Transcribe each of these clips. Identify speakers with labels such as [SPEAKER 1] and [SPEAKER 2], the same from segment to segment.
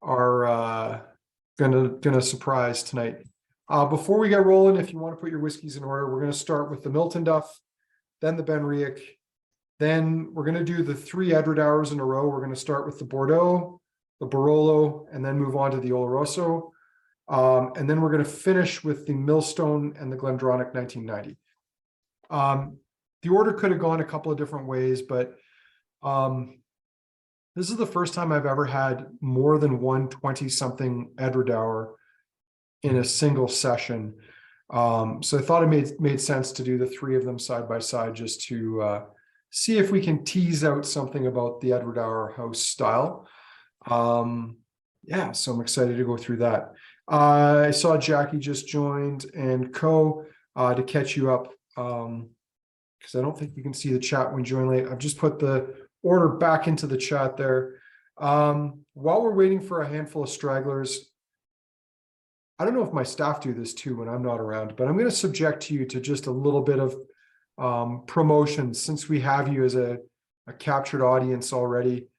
[SPEAKER 1] are gonna surprise tonight. Before we get rolling, if you want to put your whiskeys in order, we're gonna start with the Miltonduff, then the BenRiach, then we're gonna do the three Edradours in a row. We're gonna start with the Bordeaux, the Barolo, and then move on to the Oloroso. And then we're going to finish with the Millstone and the GlenDronach 1990. The order could have gone a couple of different ways, but this is the first time I've ever had more than one 20-something Edradour in a single session. So I thought it made sense to do the three of them side by side just to see if we can tease out something about the Edradour house style. Yeah, so I'm excited to go through that. I saw Jackie just joined and to catch you up because I don't think you can see the chat when you join late. I've just put the order back into the chat there. While we're waiting for a handful of stragglers, I don't know if my staff do this too when I'm not around, but I'm going to subject you to just a little bit of promotion since we have you as a captured audience already.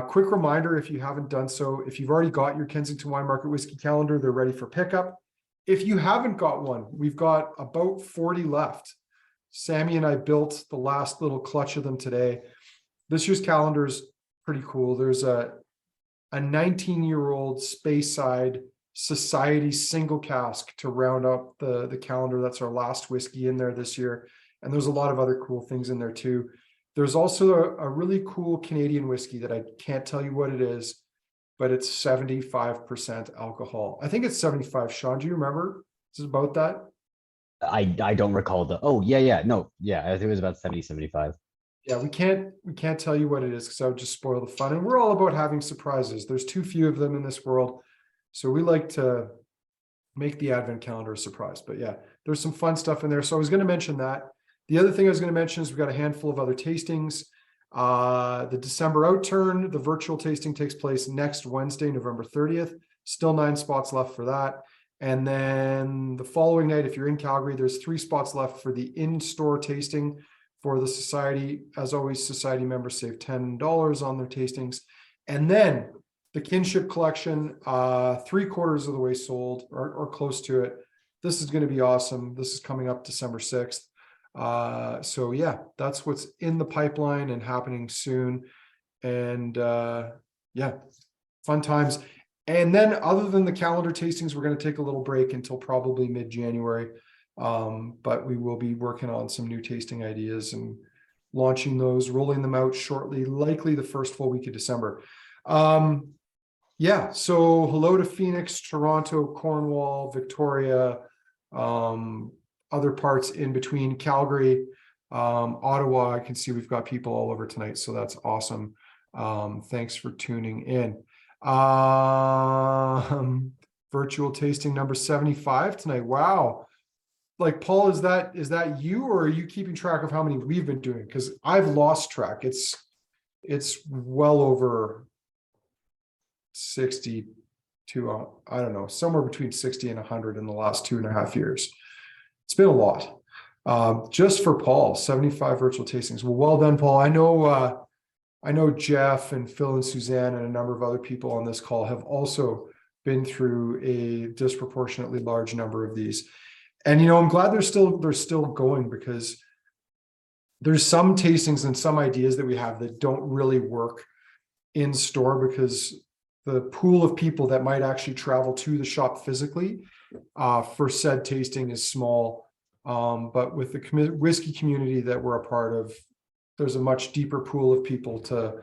[SPEAKER 1] Quick reminder, if you haven't done so, if you've already got your Kensington Wine Market Whiskey Calendar, they're ready for pickup. If you haven't got one, we've got about 40 left. Sammy and I built the last little clutch of them today. This year's calendar is pretty cool. There's a 19-year-old Speyside Society single cask to round up the calendar. That's our last whiskey in there this year. And there's a lot of other cool things in there too. There's also a really cool Canadian whiskey that I can't tell you what it is, but it's 75% alcohol. I think it's 75. Sean, do you remember? Is it about that?
[SPEAKER 2] I don't recall I think it was about 70, 75.
[SPEAKER 1] Yeah, we can't tell you what it is because I would just spoil the fun. And we're all about having surprises. There's too few of them in this world. So we like to make the advent calendar a surprise. But yeah, there's some fun stuff in there. So I was going to mention that. The other thing I was going to mention is we've got a handful of other tastings. The December outturn, the virtual tasting takes place next Wednesday, November 30th. Still 9 spots left for that. And then the following night, if you're in Calgary, there's 3 spots left for the in-store tasting for the society. As always, society members save $10 on their tastings. And then the kinship collection, 3/4 of the way sold or close to it. This is going to be awesome. This is coming up December 6th. So yeah, that's what's in the pipeline and happening soon. And yeah, fun times. And then other than the calendar tastings, we're going to take a little break until probably mid-January. But we will be working on some new tasting ideas and launching those, rolling them out shortly, likely the first full week of December. Yeah, so hello to Phoenix, Toronto, Cornwall, Victoria, other parts in between, Calgary, Ottawa. I can see we've got people all over tonight, so that's awesome. Thanks for tuning in. Virtual tasting number 75 tonight. Wow. Like, Paul, is that you, or are you keeping track of how many we've been doing? Because I've lost track. It's well over 60 to I don't know, somewhere between 60 and 100 in the last 2.5 years. It's been a lot. Just for Paul, 75 virtual tastings. Well done, Paul. I know Jeff and Phil and Suzanne and a number of other people on this call have also been through a disproportionately large number of these. And I'm glad they're still going, because there's some tastings and some ideas that we have that don't really work in store, because the pool of people that might actually travel to the shop physically for said tasting is small. But with the whiskey community that we're a part of, there's a much deeper pool of people to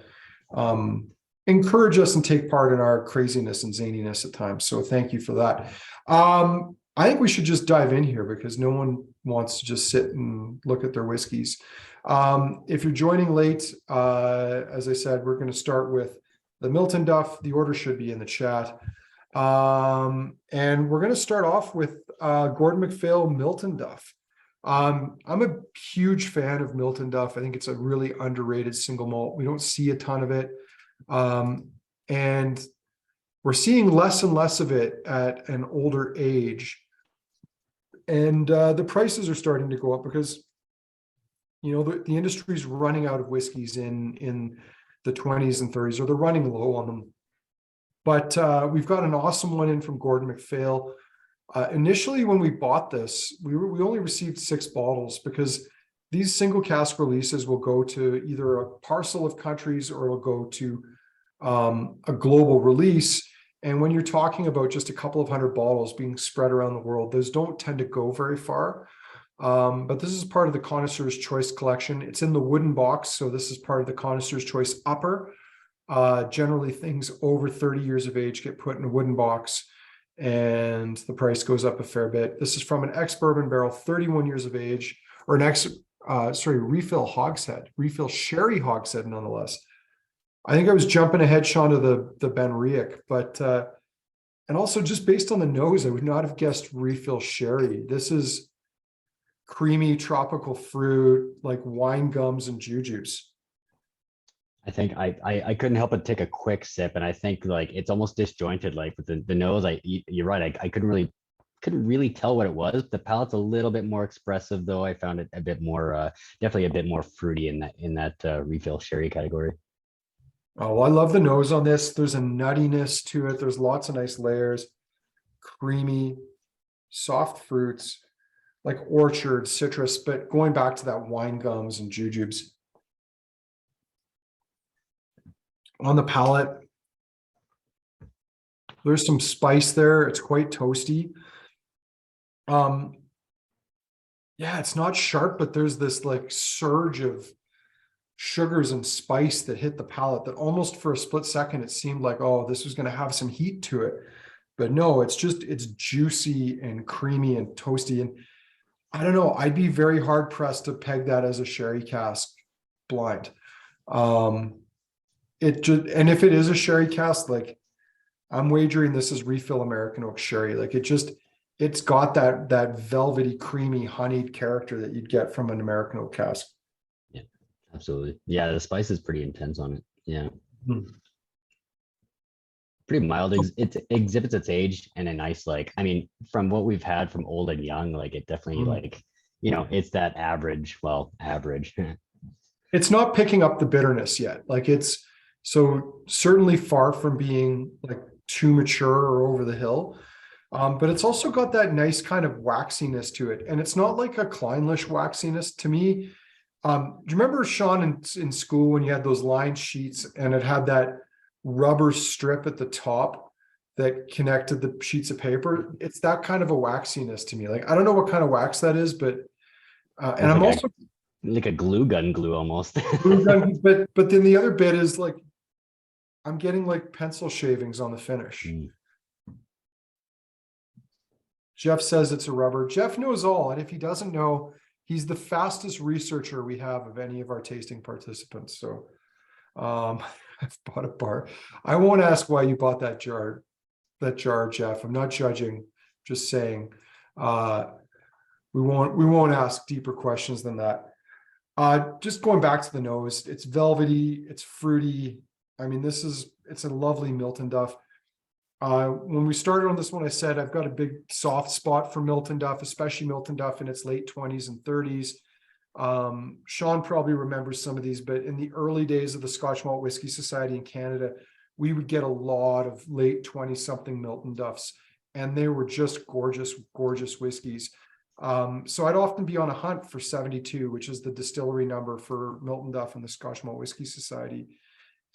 [SPEAKER 1] encourage us and take part in our craziness and zaniness at times. So thank you for that. I think we should just dive in here, because no one wants to just sit and look at their whiskeys. If you're joining late, as I said, we're going to start with the Miltonduff. The order should be in the chat. And we're going to start off with Gordon MacPhail Miltonduff. I'm a huge fan of Miltonduff. I think it's a really underrated single malt. We don't see a ton of it. And we're seeing less and less of it at an older age. And the prices are starting to go up because, the industry's running out of whiskeys in the 20s and 30s, or they're running low on them. But we've got an awesome one in from Gordon MacPhail. Initially, when we bought this, we only received 6 bottles because these single cask releases will go to either a parcel of countries or it'll go to a global release. And when you're talking about just a couple of hundred bottles being spread around the world, those don't tend to go very far. But this is part of the Connoisseur's Choice collection. It's in the wooden box, so this is part of the Connoisseur's Choice upper. Generally, things over 30 years of age get put in a wooden box, and the price goes up a fair bit. This is from an ex-bourbon barrel, 31 years of age, or an refill hogshead, refill sherry hogshead, nonetheless. I think I was jumping ahead, Sean, to the BenRiach, but and also just based on the nose, I would not have guessed refill sherry. This is creamy tropical fruit, like wine gums and jujubes.
[SPEAKER 2] I think I couldn't help but take a quick sip, and I think like it's almost disjointed. Like with the nose, you're right. I couldn't really tell what it was. The palate's a little bit more expressive, though. I found it a bit more, definitely a bit more fruity in that refill sherry category.
[SPEAKER 1] Oh, well, I love the nose on this. There's a nuttiness to it. There's lots of nice layers, creamy, soft fruits, like orchard, citrus, but going back to that wine gums and jujubes. On the palate, there's some spice there. It's quite toasty. Yeah, it's not sharp, but there's this like surge of sugars and spice that hit the palate that almost for a split second, it seemed like, oh, this was going to have some heat to it. But no, it's juicy and creamy and toasty. And I don't know, I'd be very hard pressed to peg that as a sherry cask blind. And if it is a sherry cask, like I'm wagering this is refill American oak sherry. Like it's got that velvety, creamy, honeyed character that you'd get from an American oak cask.
[SPEAKER 2] Yeah, absolutely. Yeah, the spice is pretty intense on it. Yeah. Pretty mild. It exhibits its age in a nice, like, I mean, from what we've had from old and young, like it definitely like, it's that average.
[SPEAKER 1] It's not picking up the bitterness yet. Like it's so certainly far from being like too mature or over the hill. But it's also got that nice kind of waxiness to it. And it's not like a Kleinlish waxiness to me. Do you remember, Sean, in school when you had those lined sheets and it had that rubber strip at the top that connected the sheets of paper? It's that kind of a waxiness to me. Like, I don't know what kind of wax that is, but, and I'm also
[SPEAKER 2] like a glue gun almost.
[SPEAKER 1] but then the other bit is like, I'm getting like pencil shavings on the finish. Jeff says it's a rubber. Jeff knows all. And if he doesn't know, he's the fastest researcher we have of any of our tasting participants. So I've bought a bar. I won't ask why you bought that jar, Jeff. I'm not judging, just saying. We won't ask deeper questions than that. Just going back to the nose, it's velvety, it's fruity. I mean, it's a lovely Miltonduff. When we started on this one, I said I've got a big soft spot for Miltonduff, especially Miltonduff in its late 20s and 30s. Sean probably remembers some of these, but in the early days of the Scotch Malt Whisky Society in Canada, we would get a lot of late 20-something Miltonduffs, and they were just gorgeous, gorgeous whiskeys. So I'd often be on a hunt for 72, which is the distillery number for Miltonduff and the Scotch Malt Whisky Society.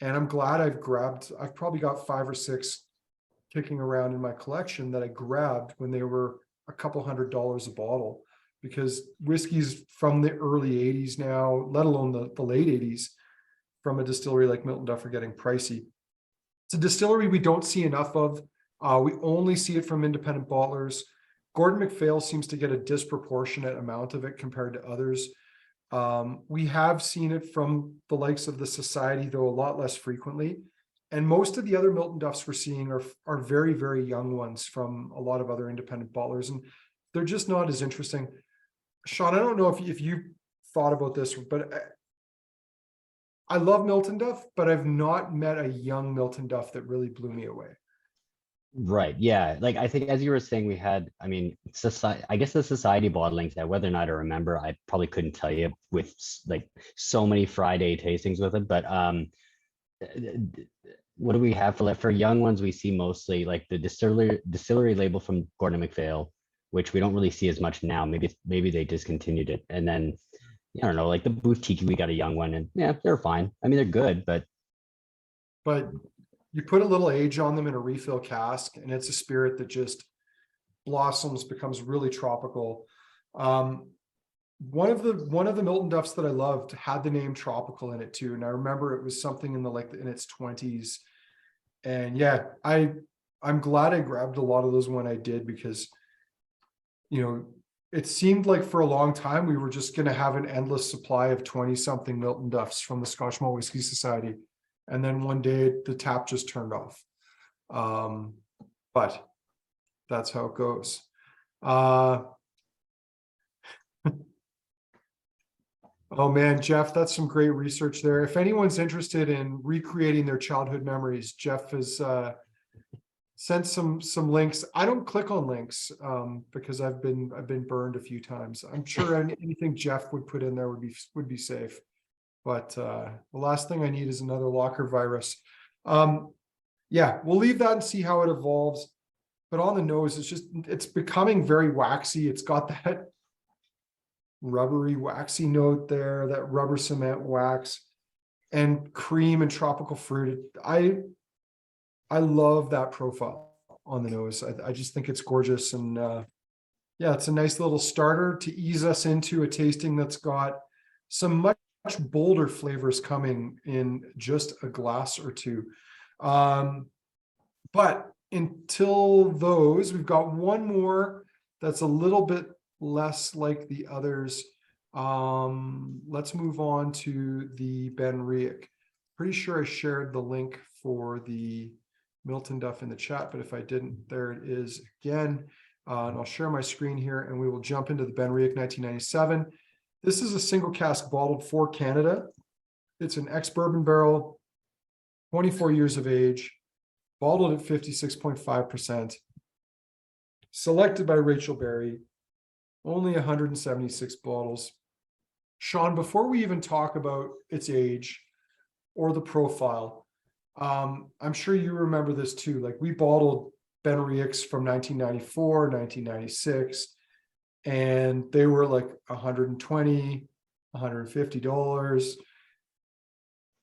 [SPEAKER 1] And I'm glad I've probably got 5 or 6 kicking around in my collection that I grabbed when they were a couple $100s a bottle, because whiskeys from the early 80s now, let alone the late 80s, from a distillery like Miltonduff are getting pricey. It's a distillery we don't see enough of. We only see it from independent bottlers. Gordon MacPhail seems to get a disproportionate amount of it compared to others. We have seen it from the likes of the Society, though a lot less frequently. And most of the other Miltonduffs we're seeing are very, very young ones from a lot of other independent bottlers, and they're just not as interesting. Sean, I don't know if you thought about this, but I love Miltonduff, but I've not met a young Miltonduff that really blew me away.
[SPEAKER 2] Right. Yeah. Like I think as you were saying, we had, I mean, society, I guess the Society bottlings, that whether or not I remember, I probably couldn't tell you with like so many Friday tastings with it, but what do we have for young ones? We see mostly like the distillery label from Gordon MacPhail, which we don't really see as much now. Maybe they discontinued it. And then I don't know, like the boutique, we got a young one, and yeah, they're fine. I mean, they're good, but
[SPEAKER 1] you put a little age on them in a refill cask, and it's a spirit that just blossoms, becomes really tropical. One of the Miltonduffs that I loved had the name tropical in it too, and I remember it was something in its 20s. And yeah, I'm glad I grabbed a lot of those when I did, because it seemed like for a long time we were just going to have an endless supply of 20-something Miltonduffs from the Scotch Malt Whisky Society, and then one day the tap just turned off. But that's how it goes. Oh man, Jeff, that's some great research there. If anyone's interested in recreating their childhood memories, Jeff has sent some links. I don't click on links because I've been burned a few times. I'm sure anything Jeff would put in there would be safe. But the last thing I need is another locker virus. Yeah, we'll leave that and see how it evolves. But on the nose, it's becoming very waxy. It's got that rubbery, waxy note there, that rubber cement wax, and cream and tropical fruit. I love that profile on the nose. I just think it's gorgeous. And yeah, it's a nice little starter to ease us into a tasting that's got some much bolder flavors coming in just a glass or two. But until those, we've got one more that's a little bit less like the others. Let's move on to the BenRiach. Pretty sure I shared the link for the Miltonduff in the chat, but if I didn't, there it is again. And I'll share my screen here, and we will jump into the BenRiach 1997. This is a single cask bottled for Canada. It's an ex-bourbon barrel, 24 years of age, bottled at 56.5%, selected by Rachel Berry, only 176 bottles. Sean, before we even talk about its age or the profile, I'm sure you remember this too. Like, we bottled BenRiachs from 1994, 1996, and they were like $120, $150.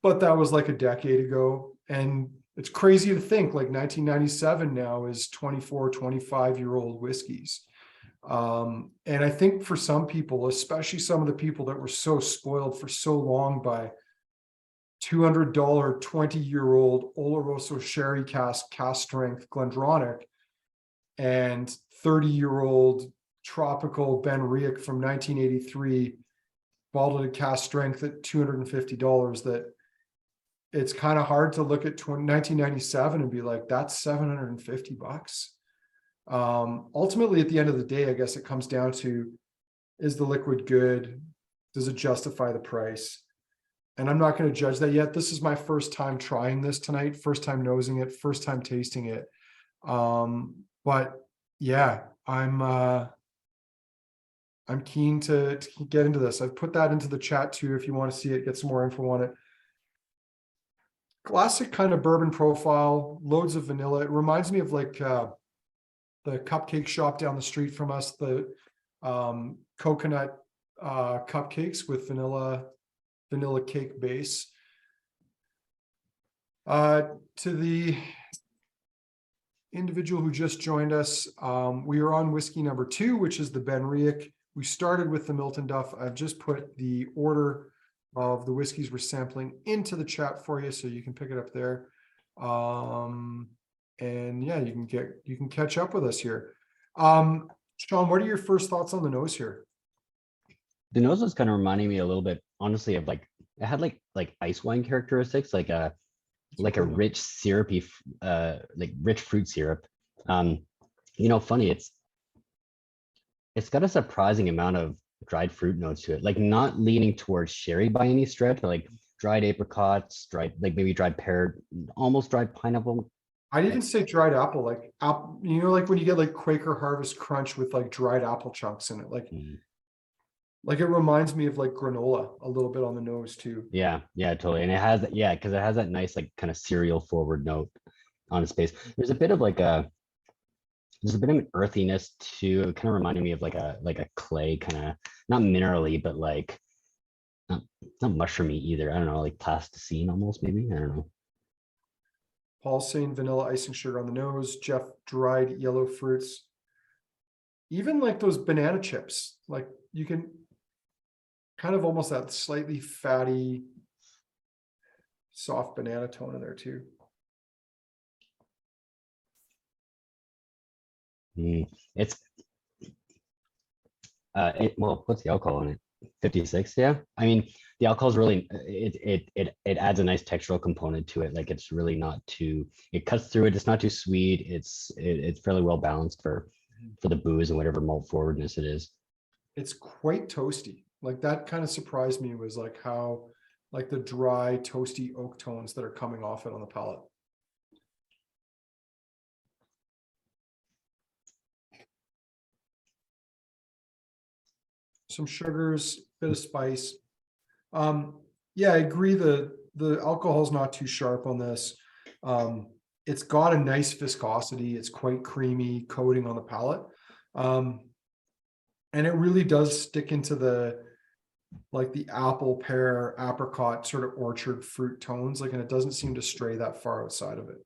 [SPEAKER 1] But that was like a decade ago. And it's crazy to think like 1997 now is 24, 25-year-old whiskeys. And I think for some people, especially some of the people that were so spoiled for so long by $200 20-year-old Oloroso sherry cask strength GlenDronach and 30-year-old tropical BenRiach from 1983 bottled at cask strength at $250, that it's kind of hard to look at 1997 and be like, that's $750. Ultimately, at the end of the day, I guess it comes down to, is the liquid good? Does it justify the price? And I'm not going to judge that yet. This is my first time trying this tonight, first time nosing it, first time tasting it. But yeah, I'm keen to get into this. I've put that into the chat too, if you want to see it, get some more info on it. Classic kind of bourbon profile, loads of vanilla. It reminds me of like the cupcake shop down the street from us, the coconut cupcakes with vanilla cake base. To the individual who just joined us, we are on whiskey number 2, which is the BenRiach. We started with the Miltonduff. I've just put the order of the whiskeys we're sampling into the chat for you, so you can pick it up there. And yeah, you can catch up with us here. Sean, what are your first thoughts on the nose here?
[SPEAKER 2] The nose was kind of reminding me a little bit, honestly, of like, it had like ice wine characteristics, like a rich syrupy, like rich fruit syrup. Funny, it's got a surprising amount of dried fruit notes to it, like not leaning towards sherry by any stretch, but like dried apricots, maybe dried pear, almost dried pineapple.
[SPEAKER 1] I'd even say dried apple, like like when you get like Quaker Harvest Crunch with like dried apple chunks in it, like Like it reminds me of like granola a little bit on the nose too.
[SPEAKER 2] Yeah, yeah, totally. And it has, yeah, because it has that nice, like, kind of cereal forward note on its base. There's a bit of like there's a bit of an earthiness too. It kind of reminded me of like a clay kind of, not minerally, but like not mushroomy either. I don't know, like plasticine almost, maybe. I don't know.
[SPEAKER 1] Paul's saying vanilla icing sugar on the nose. Jeff, dried yellow fruits. Even like those banana chips, like you can kind of almost that slightly fatty, soft banana tone in there too.
[SPEAKER 2] It's well, what's the alcohol in it? 56, yeah. I mean, the alcohol is really it adds a nice textural component to it. Like it's really not too, it cuts through it. It's not too sweet. It's fairly well balanced for the booze and whatever malt forwardness it is.
[SPEAKER 1] It's quite toasty. Like that kind of surprised me was like how like the dry toasty oak tones that are coming off it on the palate. Some sugars, bit of spice. Yeah, I agree. The alcohol is not too sharp on this. It's got a nice viscosity. It's quite creamy coating on the palate. And it really does stick into the like the apple, pear, apricot sort of orchard fruit tones. Like, and it doesn't seem to stray that far outside of it.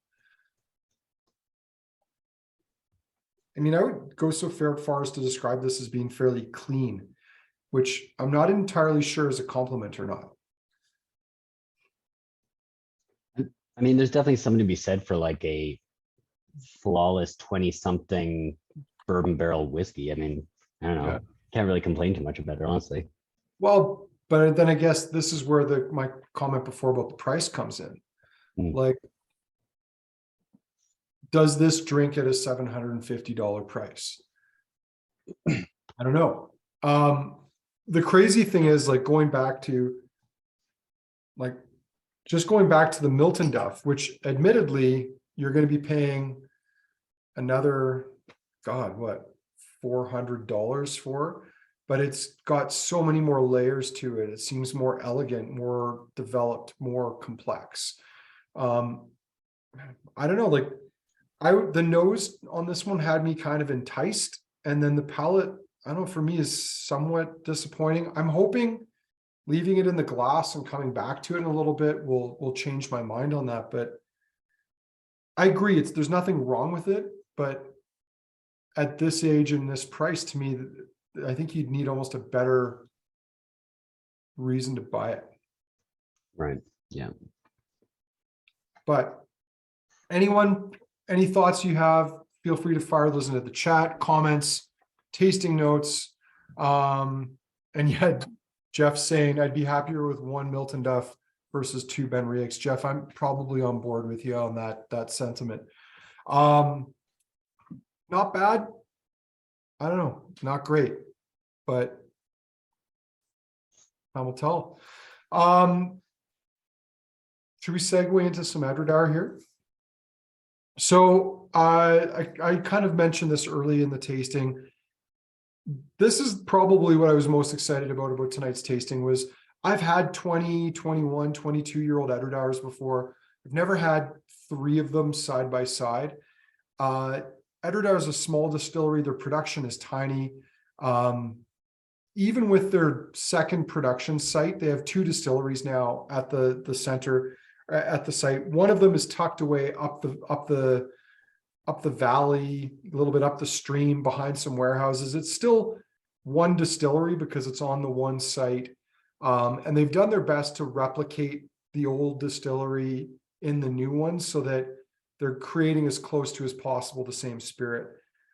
[SPEAKER 1] I mean, I would go so far as to describe this as being fairly clean, which I'm not entirely sure is a compliment or not.
[SPEAKER 2] I mean, there's definitely something to be said for like a flawless 20-something bourbon barrel whiskey. I mean, I don't know.
[SPEAKER 1] Yeah.
[SPEAKER 2] Can't really complain too much about it, honestly.
[SPEAKER 1] Well, but then I guess this is where my comment before about the price comes in. Like, does this drink at a $750 price? I don't know. The crazy thing is, like, going back to the Miltonduff, which admittedly you're going to be paying another, God, what, $400 for, but it's got so many more layers to it. It seems more elegant, more developed, more complex. I don't know, like the nose on this one had me kind of enticed, and then the palate, I don't know, for me is somewhat disappointing. I'm hoping leaving it in the glass and coming back to it in a little bit will change my mind on that. But I agree, there's nothing wrong with it, but at this age and this price, to me, I think you'd need almost a better reason to buy it.
[SPEAKER 2] Right. Yeah.
[SPEAKER 1] But anyone, any thoughts you have, feel free to fire those into the chat, comments, tasting notes. And yet Jeff's saying I'd be happier with one Miltonduff versus two BenRiachs. Jeff, I'm probably on board with you on that sentiment. Not bad. I don't know, not great, but I will tell. Should we segue into some Edradours here? So I kind of mentioned this early in the tasting. This is probably what I was most excited about tonight's tasting. Was I've had 20, 21, 22-year-old Edradours before. I've never had three of them side by side. Edradours is a small distillery. Their production is tiny. Even with their second production site, they have two distilleries now at the center, at the site. One of them is tucked away up the valley, a little bit up the stream behind some warehouses. It's still one distillery because it's on the one site. And they've done their best to replicate the old distillery in the new one so that they're creating as close to as possible the same spirit.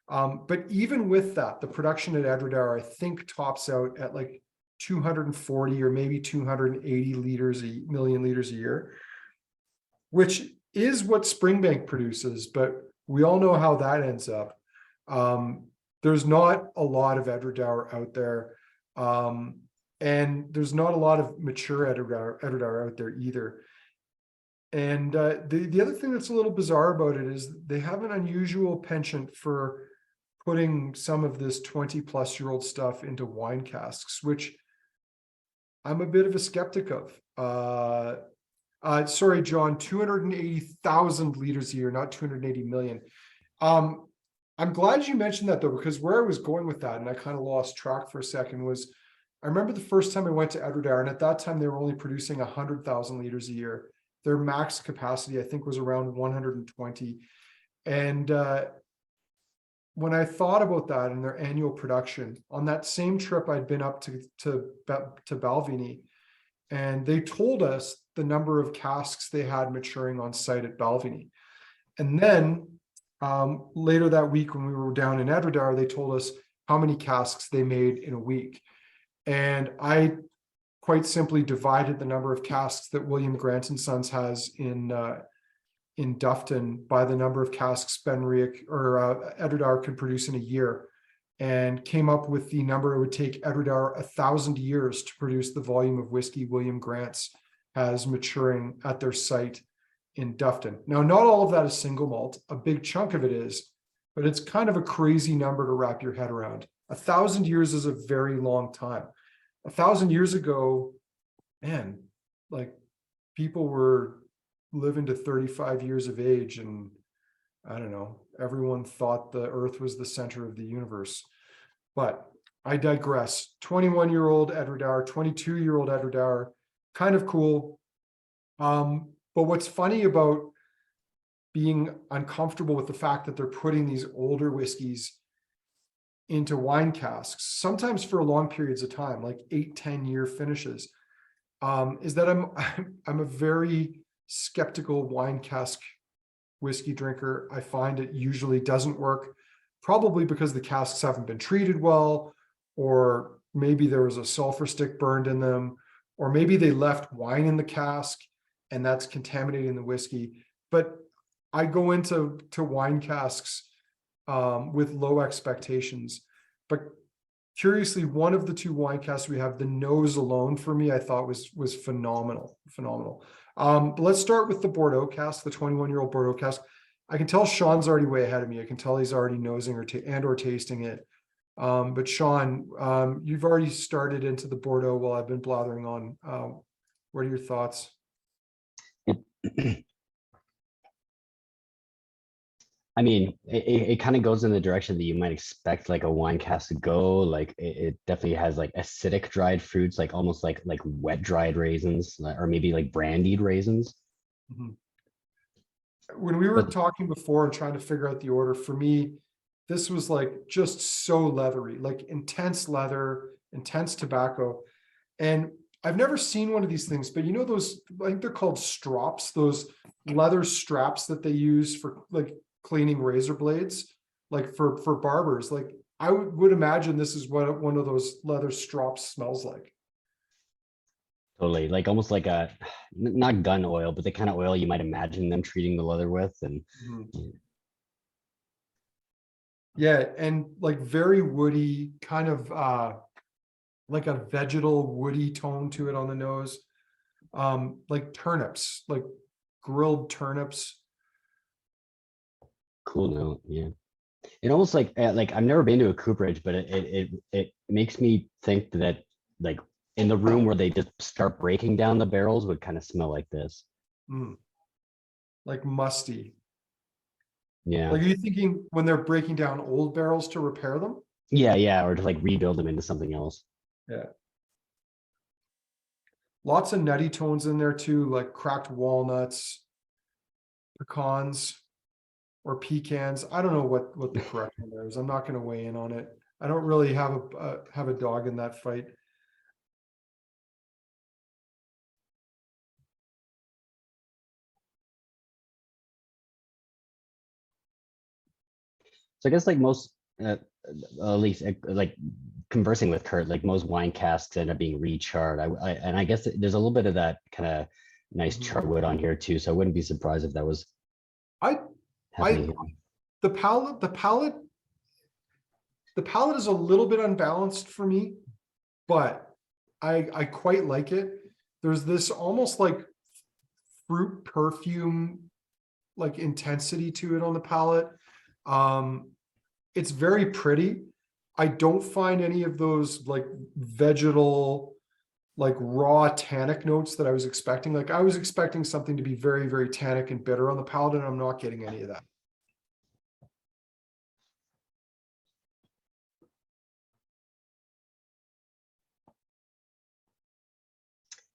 [SPEAKER 1] But even with that, the production at Edradours, I think, tops out at like 240 or maybe 280 million liters a year, which is what Springbank produces, but we all know how that ends up. There's not a lot of Edradours out there, and there's not a lot of mature Edradours out there either. And the other thing that's a little bizarre about it is they have an unusual penchant for putting some of this 20-plus-year-old stuff into wine casks, which I'm a bit of a skeptic of. Sorry, John, 280,000 liters a year, not 280 million. I'm glad you mentioned that though, because where I was going with that, and I kind of lost track for a second, was I remember the first time I went to Edradours, and at that time they were only producing 100,000 liters a year. Their max capacity, I think, was around 120. And when I thought about that and their annual production, on that same trip, I'd been up to Balvenie, and they told us the number of casks they had maturing on site at Balvenie. And then later that week, when we were down in Edradours, they told us how many casks they made in a week. And I quite simply divided the number of casks that William Grant and Sons has in Duffton by the number of casks BenRiach or Edradours could produce in a year, and came up with the number it would take Edradours 1,000 years to produce the volume of whiskey William Grant's has maturing at their site in Duffton. Now, not all of that is single malt. A big chunk of it is, but it's kind of a crazy number to wrap your head around. 1,000 years is a very long time. 1,000 years ago, man, like people were living to 35 years of age, and I don't know, everyone thought the earth was the center of the universe. But I digress. 21-year-old Edradours, 22-year-old Edradours, kind of cool. But what's funny about being uncomfortable with the fact that they're putting these older whiskeys into wine casks, sometimes for long periods of time, like 8-10 year finishes, is that I'm a very skeptical wine cask whiskey drinker. I find it usually doesn't work, probably because the casks haven't been treated well, or maybe there was a sulfur stick burned in them, or maybe they left wine in the cask and that's contaminating the whiskey. But I go into wine casks with low expectations. But curiously, one of the two wine casks we have, the nose alone for me, I thought was phenomenal. But let's start with the Bordeaux cask, the 21-year-old Bordeaux cask. I can tell Sean's already way ahead of me. I can tell he's already nosing or tasting it. But Sean, you've already started into the Bordeaux while I've been blathering on. What are your thoughts?
[SPEAKER 2] I mean, it kind of goes in the direction that you might expect like a wine cask to go. Like it definitely has like acidic dried fruits, like almost like wet dried raisins, or maybe like brandied raisins.
[SPEAKER 1] Mhm. When we were talking before and trying to figure out the order, for me, this was like just so leathery, like intense leather, intense tobacco. And I've never seen one of these things, but you know those, I think they're called strops, those leather straps that they use for like cleaning razor blades, like for barbers. Like I would imagine this is what one of those leather strops smells like.
[SPEAKER 2] Totally, like almost like not gun oil, but the kind of oil you might imagine them treating the leather with. And
[SPEAKER 1] Mhm. Yeah, and like very woody, kind of like a vegetal woody tone to it on the nose. Like turnips, like grilled turnips.
[SPEAKER 2] cool note, yeah. It almost like I've never been to a cooperage, but it makes me think that like in the room where they just start breaking down the barrels would kind of smell like this.
[SPEAKER 1] Like musty.
[SPEAKER 2] Yeah.
[SPEAKER 1] Like, are you thinking when they're breaking down old barrels to repair them?
[SPEAKER 2] Yeah, or to like rebuild them into something else.
[SPEAKER 1] Yeah. Lots of nutty tones in there too, like cracked walnuts, pecans, or pecans. I don't know what the correct one there is. I'm not going to weigh in on it. I don't really have a dog in that fight.
[SPEAKER 2] So I guess like most, at least like conversing with Kurt, like most wine casks end up being recharred. And I guess there's a little bit of that kind of nice
[SPEAKER 1] Mhm.
[SPEAKER 2] charwood on here too. So I wouldn't be surprised if that was
[SPEAKER 1] I
[SPEAKER 2] happening.
[SPEAKER 1] the palate is a little bit unbalanced for me, but I quite like it. There's this almost like fruit perfume like intensity to it on the palate. it's very pretty. I don't find any of those like vegetal, like raw tannic notes that I was expecting. Like I was expecting something to be very, very tannic and bitter on the palate, and I'm not getting any of that.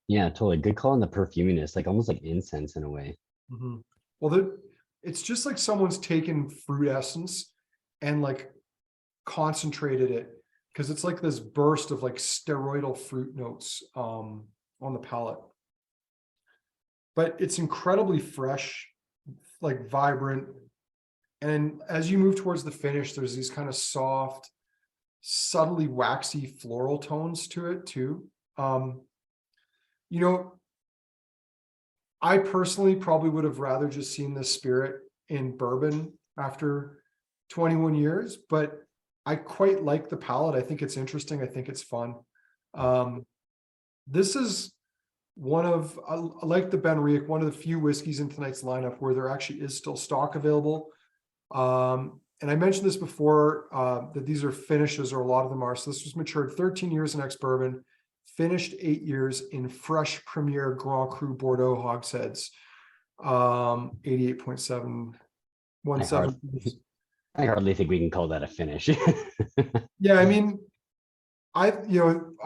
[SPEAKER 2] Yeah, totally. Good call on the perfuminess, like almost like incense in a way.
[SPEAKER 1] Mhm. Well, it's just like someone's taken fruit essence and like concentrated it, because it's like this burst of like steroidal fruit notes on the palate. But it's incredibly fresh, like vibrant. And as you move towards the finish, there's these kind of soft, subtly waxy floral tones to it too. You know, I personally probably would have rather just seen this spirit in bourbon after 21 years, but I quite like the palette. I think it's interesting. I think it's fun. This is one of, I like the BenRiach, one of the few whiskeys in tonight's lineup where there actually is still stock available. And I mentioned this before, that these are finishes, or a lot of them are. So this was matured 13 years in ex-bourbon, finished 8 years in fresh Premier Grand Cru Bordeaux hogsheads, 88.717.
[SPEAKER 2] I hardly think we can call that a finish.
[SPEAKER 1] Yeah, I mean, I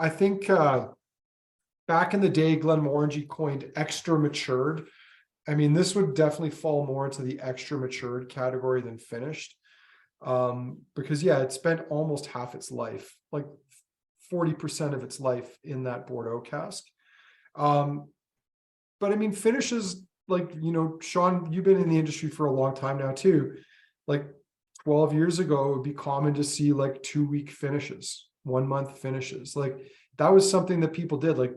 [SPEAKER 1] think back in the day, Glenmorangie coined extra matured. I mean, this would definitely fall more into the extra matured category than finished. Because yeah, it spent almost half its life, like 40% of its life in that Bordeaux cask. But I mean, finishes, like, Sean, you've been in the industry for a long time now too. Like 12 years ago, it would be common to see like 2-week finishes, 1-month finishes. Like that was something that people did. Like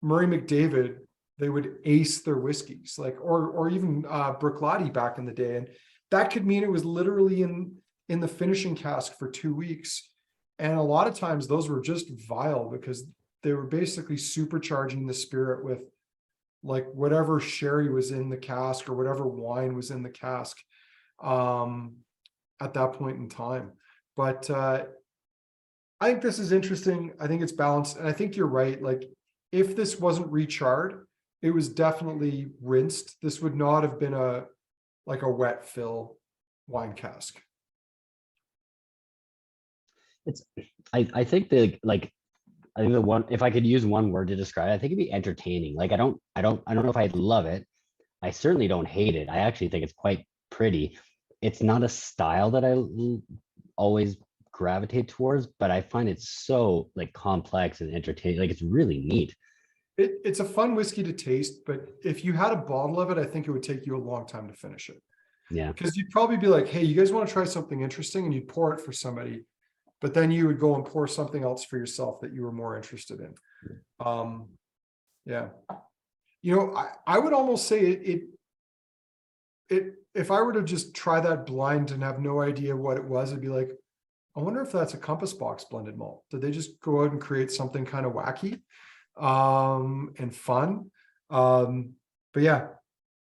[SPEAKER 1] Murray McDavid, they would ace their whiskeys, like, or even Bruichladdich back in the day. And that could mean it was literally in the finishing cask for 2 weeks. And a lot of times those were just vile because they were basically supercharging the spirit with like whatever sherry was in the cask or whatever wine was in the cask at that point in time. But I think this is interesting. I think it's balanced. And I think you're right. Like if this wasn't recharred, it was definitely rinsed. This would not have been a wet fill wine cask.
[SPEAKER 2] I think I think the one, if I could use one word to describe it, I think it'd be entertaining. Like I don't know if I'd love it. I certainly don't hate it. I actually think it's quite pretty. It's not a style that I always gravitate towards, but I find it so like complex and entertaining. Like it's really neat.
[SPEAKER 1] It's a fun whiskey to taste, but if you had a bottle of it, I think it would take you a long time to finish it.
[SPEAKER 2] Yeah.
[SPEAKER 1] Because you'd probably be like, hey, you guys want to try something interesting? And you'd pour it for somebody, but then you would go and pour something else for yourself that you were more interested in. Yeah. I would almost say it if I were to just try that blind and have no idea what it was, it'd be like, I wonder if that's a Compass Box blended malt. Did they just go out and create something kind of wacky and fun? But yeah,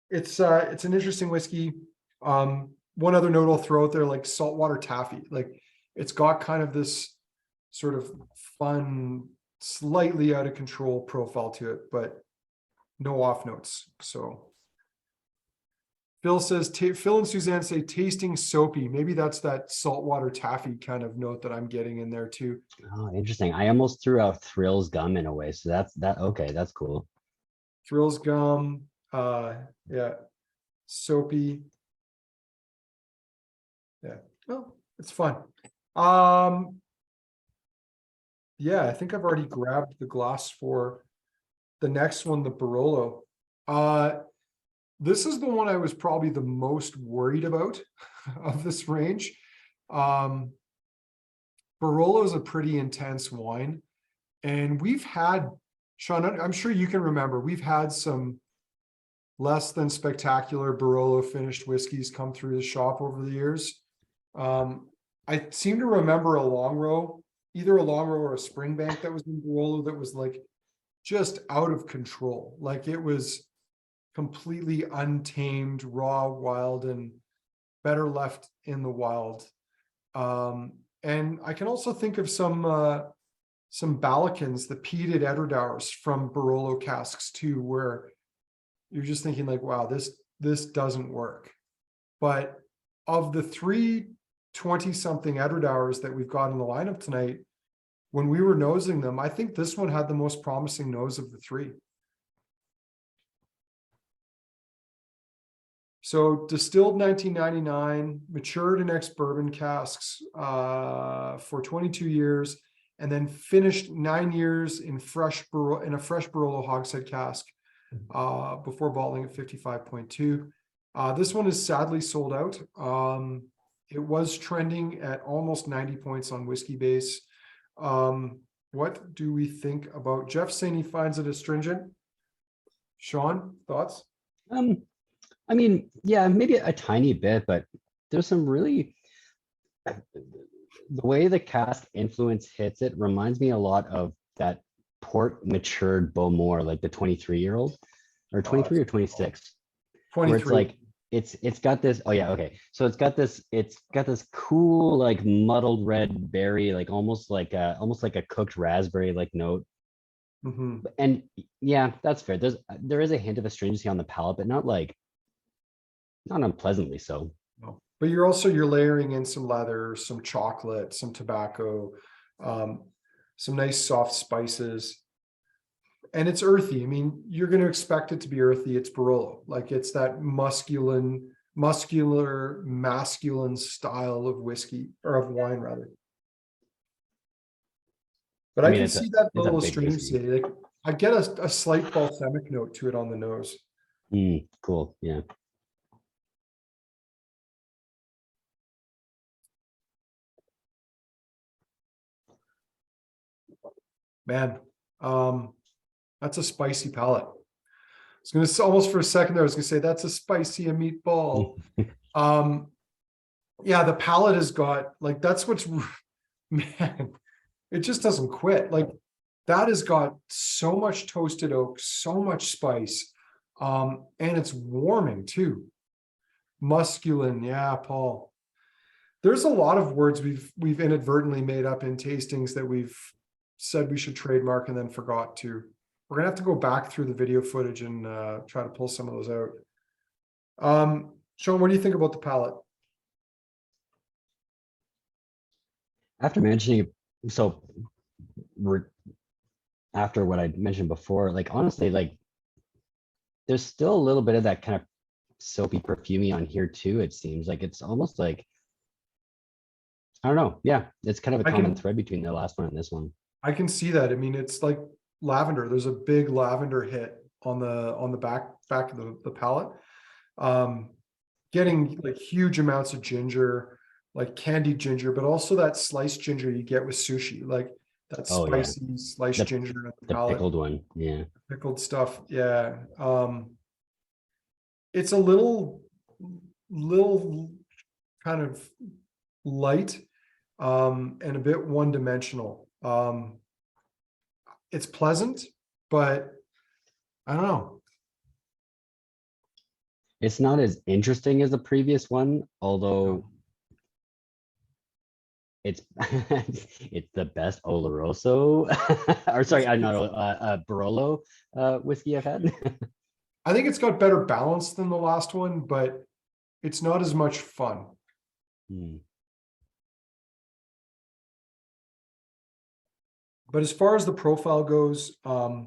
[SPEAKER 1] it's an interesting whiskey. One other note I'll throw out there, like saltwater taffy, like it's got kind of this sort of fun, slightly out of control profile to it, but no off notes. So Phil says, Phil and Suzanne say tasting soapy. Maybe that's that saltwater taffy kind of note that I'm getting in there too.
[SPEAKER 2] Oh, interesting. I almost threw out Thrills gum in a way. So okay. That's cool.
[SPEAKER 1] Thrills gum. Yeah. Soapy. Yeah. Well, it's fun. Yeah, I think I've already grabbed the glass for the next one, the Barolo. This is the one I was probably the most worried about of this range. Barolo is a pretty intense wine, and we've had, Sean, I'm sure you can remember, we've had some less than spectacular Barolo finished whiskeys come through the shop over the years. I seem to remember either a long row or a Springbank that was in Barolo that was like just out of control. Like it was completely untamed, raw, wild, and better left in the wild. And I can also think of some Balakans, the peated Edradours from Barolo casks too, where you're just thinking like, wow, this doesn't work. But of the 320-something Edradours that we've got in the lineup tonight, when we were nosing them, I think this one had the most promising nose of the three. So distilled 1999, matured in ex-bourbon casks for 22 years, and then finished 9 years in a fresh Barolo hogshead cask before bottling at 55.2. This one is sadly sold out. It was trending at almost 90 points on Whiskey Base. What do we think about Jeff saying he finds it astringent? Sean, thoughts?
[SPEAKER 2] I mean, yeah, maybe a tiny bit, but there's some really, the way the cask influence hits it reminds me a lot of that port matured Bowmore, like the 23-year-old or 23 or 26,
[SPEAKER 1] 23.
[SPEAKER 2] where it's like, it's got this, oh yeah, okay. So it's got this cool, like muddled red berry, like almost like a cooked raspberry like note.
[SPEAKER 1] Mhm.
[SPEAKER 2] And yeah, that's fair. There is a hint of astringency on the palate, but not unpleasantly so.
[SPEAKER 1] No. But you're layering in some leather, some chocolate, some tobacco, some nice soft spices. And it's earthy. I mean, you're going to expect it to be earthy. It's Barolo. Like it's that muscular, masculine style of whiskey, or of wine rather. But I can see that little astringency. Like I get a slight balsamic note to it on the nose.
[SPEAKER 2] Cool. Yeah.
[SPEAKER 1] Man, that's a spicy palate. I was gonna say, almost for a second there, I was gonna say that's a spicy a meatball. Yeah, the palate has got like that's what's man, it just doesn't quit. Like that has got so much toasted oak, so much spice, and it's warming too. Musculin, yeah, Paul. There's a lot of words we've inadvertently made up in tastings that we've said we should trademark and then forgot to. We're gonna have to go back through the video footage and try to pull some of those out. Sean, what do you think about the palate?
[SPEAKER 2] After mentioning, so after what I mentioned before, like honestly, like there's still a little bit of that kind of soapy perfumey on here too. It seems like it's almost like, I don't know. Yeah, it's kind of a common thread between the last one and this one.
[SPEAKER 1] I can see that. I mean, it's like lavender. There's a big lavender hit on the back of the palate. Getting like huge amounts of ginger, like candied ginger, but also that sliced ginger you get with sushi, like that spicy sliced ginger on the palate.
[SPEAKER 2] Pickled one, yeah.
[SPEAKER 1] Pickled stuff, yeah. It's a little kind of light, and a bit one-dimensional. It's pleasant, but I don't know.
[SPEAKER 2] It's not as interesting as the previous one, although it's it's the best Oloroso, or sorry, I'm not Barolo whiskey I've had.
[SPEAKER 1] I think it's got better balance than the last one, but it's not as much fun. But as far as the profile goes, I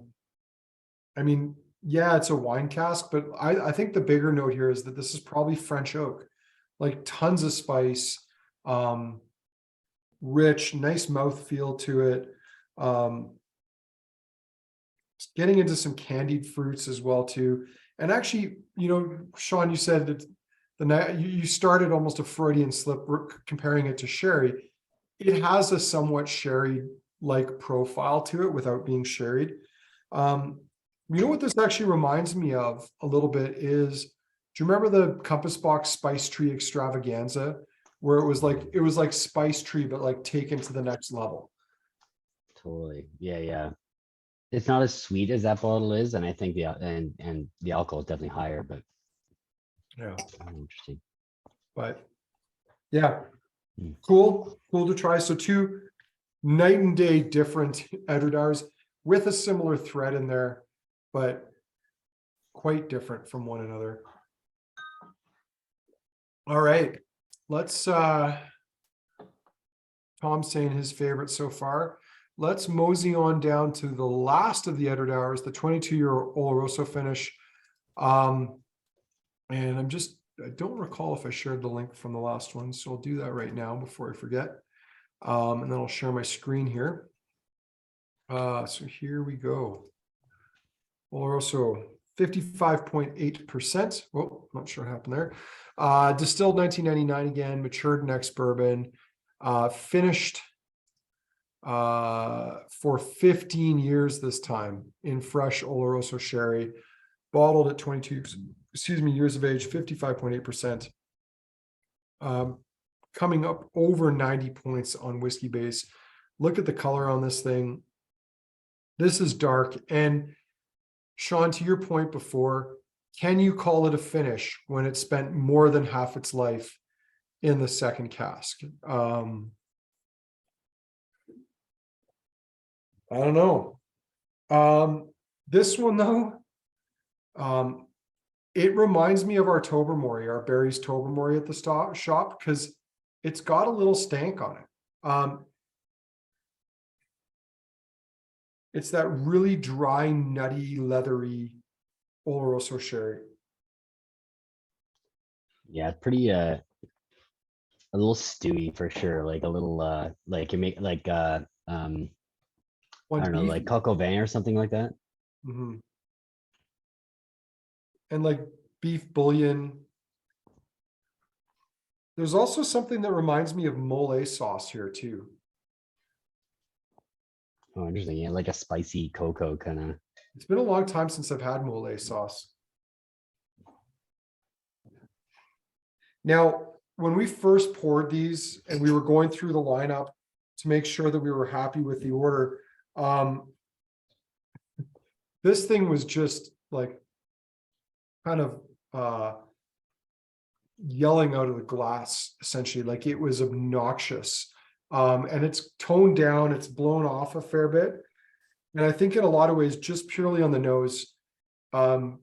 [SPEAKER 1] mean, yeah, it's a wine cask, but I think the bigger note here is that this is probably French oak, like tons of spice, rich, nice mouthfeel to it. Getting into some candied fruits as well too. And actually, you know, Sean, you said that you started almost a Freudian slip comparing it to sherry. It has a somewhat sherry-like profile to it without being sherried. You know what this actually reminds me of a little bit is, do you remember the Compass Box Spice Tree Extravaganza, where it was like Spice Tree, but like taken to the next level?
[SPEAKER 2] Totally. Yeah. It's not as sweet as that bottle is, and I think and the alcohol is definitely higher, but
[SPEAKER 1] yeah,
[SPEAKER 2] interesting.
[SPEAKER 1] But yeah, Cool to try. So two night and day different Edradours with a similar thread in there, but quite different from one another. All right, let's Tom's saying his favorite so far. Let's mosey on down to the last of the Edradours, the 22-year Oloroso finish. And I don't recall if I shared the link from the last one, so I'll do that right now before I forget. And then I'll share my screen here. So here we go. Oloroso, 55.8%. Oh, not sure what happened there. Distilled 1999 again, matured next bourbon, finished for 15 years this time in fresh Oloroso sherry, bottled at 22 years of age, 55.8%. Coming up over 90 points on whiskey base. Look at the color on this thing. This is dark. And Sean, to your point before, can you call it a finish when it spent more than half its life in the second cask? I don't know. This one though, it reminds me of our Tobermory, our Barry's Tobermory at the shop, because it's got a little stank on it. It's that really dry, nutty, leathery Oloroso sherry.
[SPEAKER 2] Yeah, pretty a little stewy for sure. Like a little like you make like I don't know, like coq au vin or something like that.
[SPEAKER 1] Mm-hmm. And like beef bouillon. There's also something that reminds me of mole sauce here too.
[SPEAKER 2] Oh, interesting. Yeah, like a spicy cocoa kind of.
[SPEAKER 1] It's been a long time since I've had mole sauce. Now, when we first poured these and we were going through the lineup to make sure that we were happy with the order, this thing was just like kind of yelling out of the glass, essentially. Like it was obnoxious. And it's toned down, it's blown off a fair bit. And I think in a lot of ways, just purely on the nose, often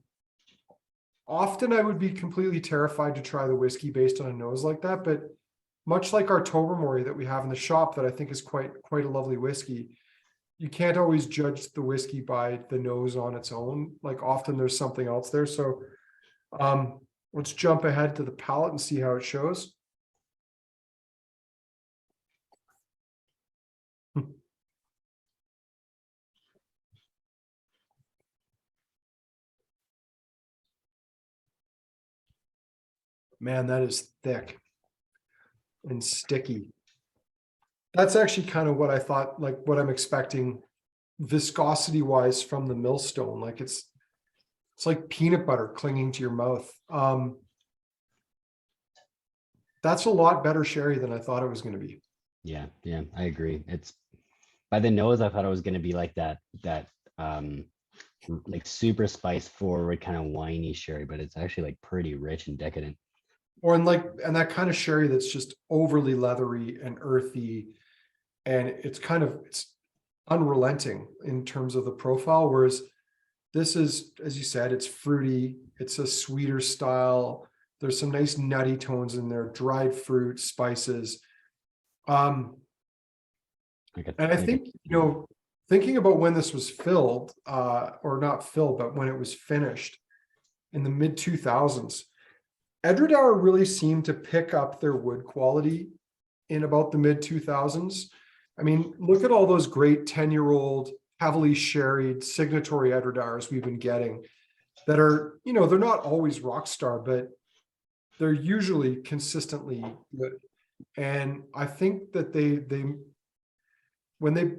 [SPEAKER 1] I would be completely terrified to try the whiskey based on a nose like that. But much like our Tobermory that we have in the shop, that I think is quite a lovely whiskey, you can't always judge the whiskey by the nose on its own. Like often there's something else there. So let's jump ahead to the palate and see how it shows. Man, that is thick and sticky. That's actually kind of what I thought, like what I'm expecting viscosity wise from the Millstone. Like it's like peanut butter clinging to your mouth. That's a lot better sherry than I thought it was going to be.
[SPEAKER 2] Yeah, I agree. It's by the nose, I thought it was going to be like that like super spice forward kind of winey sherry, but it's actually like pretty rich and decadent.
[SPEAKER 1] And that kind of sherry that's just overly leathery and earthy, and it's unrelenting in terms of the profile. Whereas this is, as you said, it's fruity, it's a sweeter style. There's some nice nutty tones in there, dried fruit, spices. And I think, thinking about when this was filled, or not filled, but when it was finished in the mid 2000s, Edradours really seemed to pick up their wood quality in about the mid 2000s. I mean, look at all those great 10-year-old heavily sherried signatory Edradours we've been getting that are, they're not always rock star, but they're usually consistently good. And I think that when the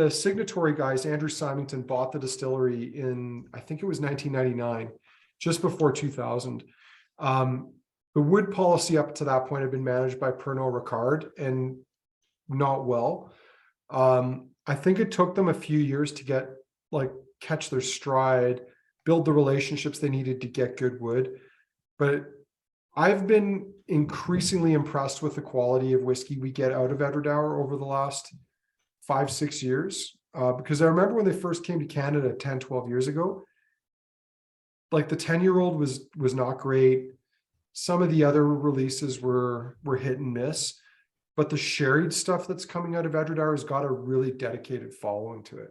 [SPEAKER 1] signatory guys, Andrew Symington, bought the distillery in, I think it was 1999, just before 2000. The wood policy up to that point had been managed by Pernod Ricard and not well. I think it took them a few years to catch their stride, build the relationships they needed to get good wood. But I've been increasingly impressed with the quality of whiskey we get out of Edradours over the last 5, 6 years. Because I remember when they first came to Canada 10, 12 years ago, like the 10-year-old was not great. Some of the other releases were hit and miss, but the sherried stuff that's coming out of Edradours has got a really dedicated following to it.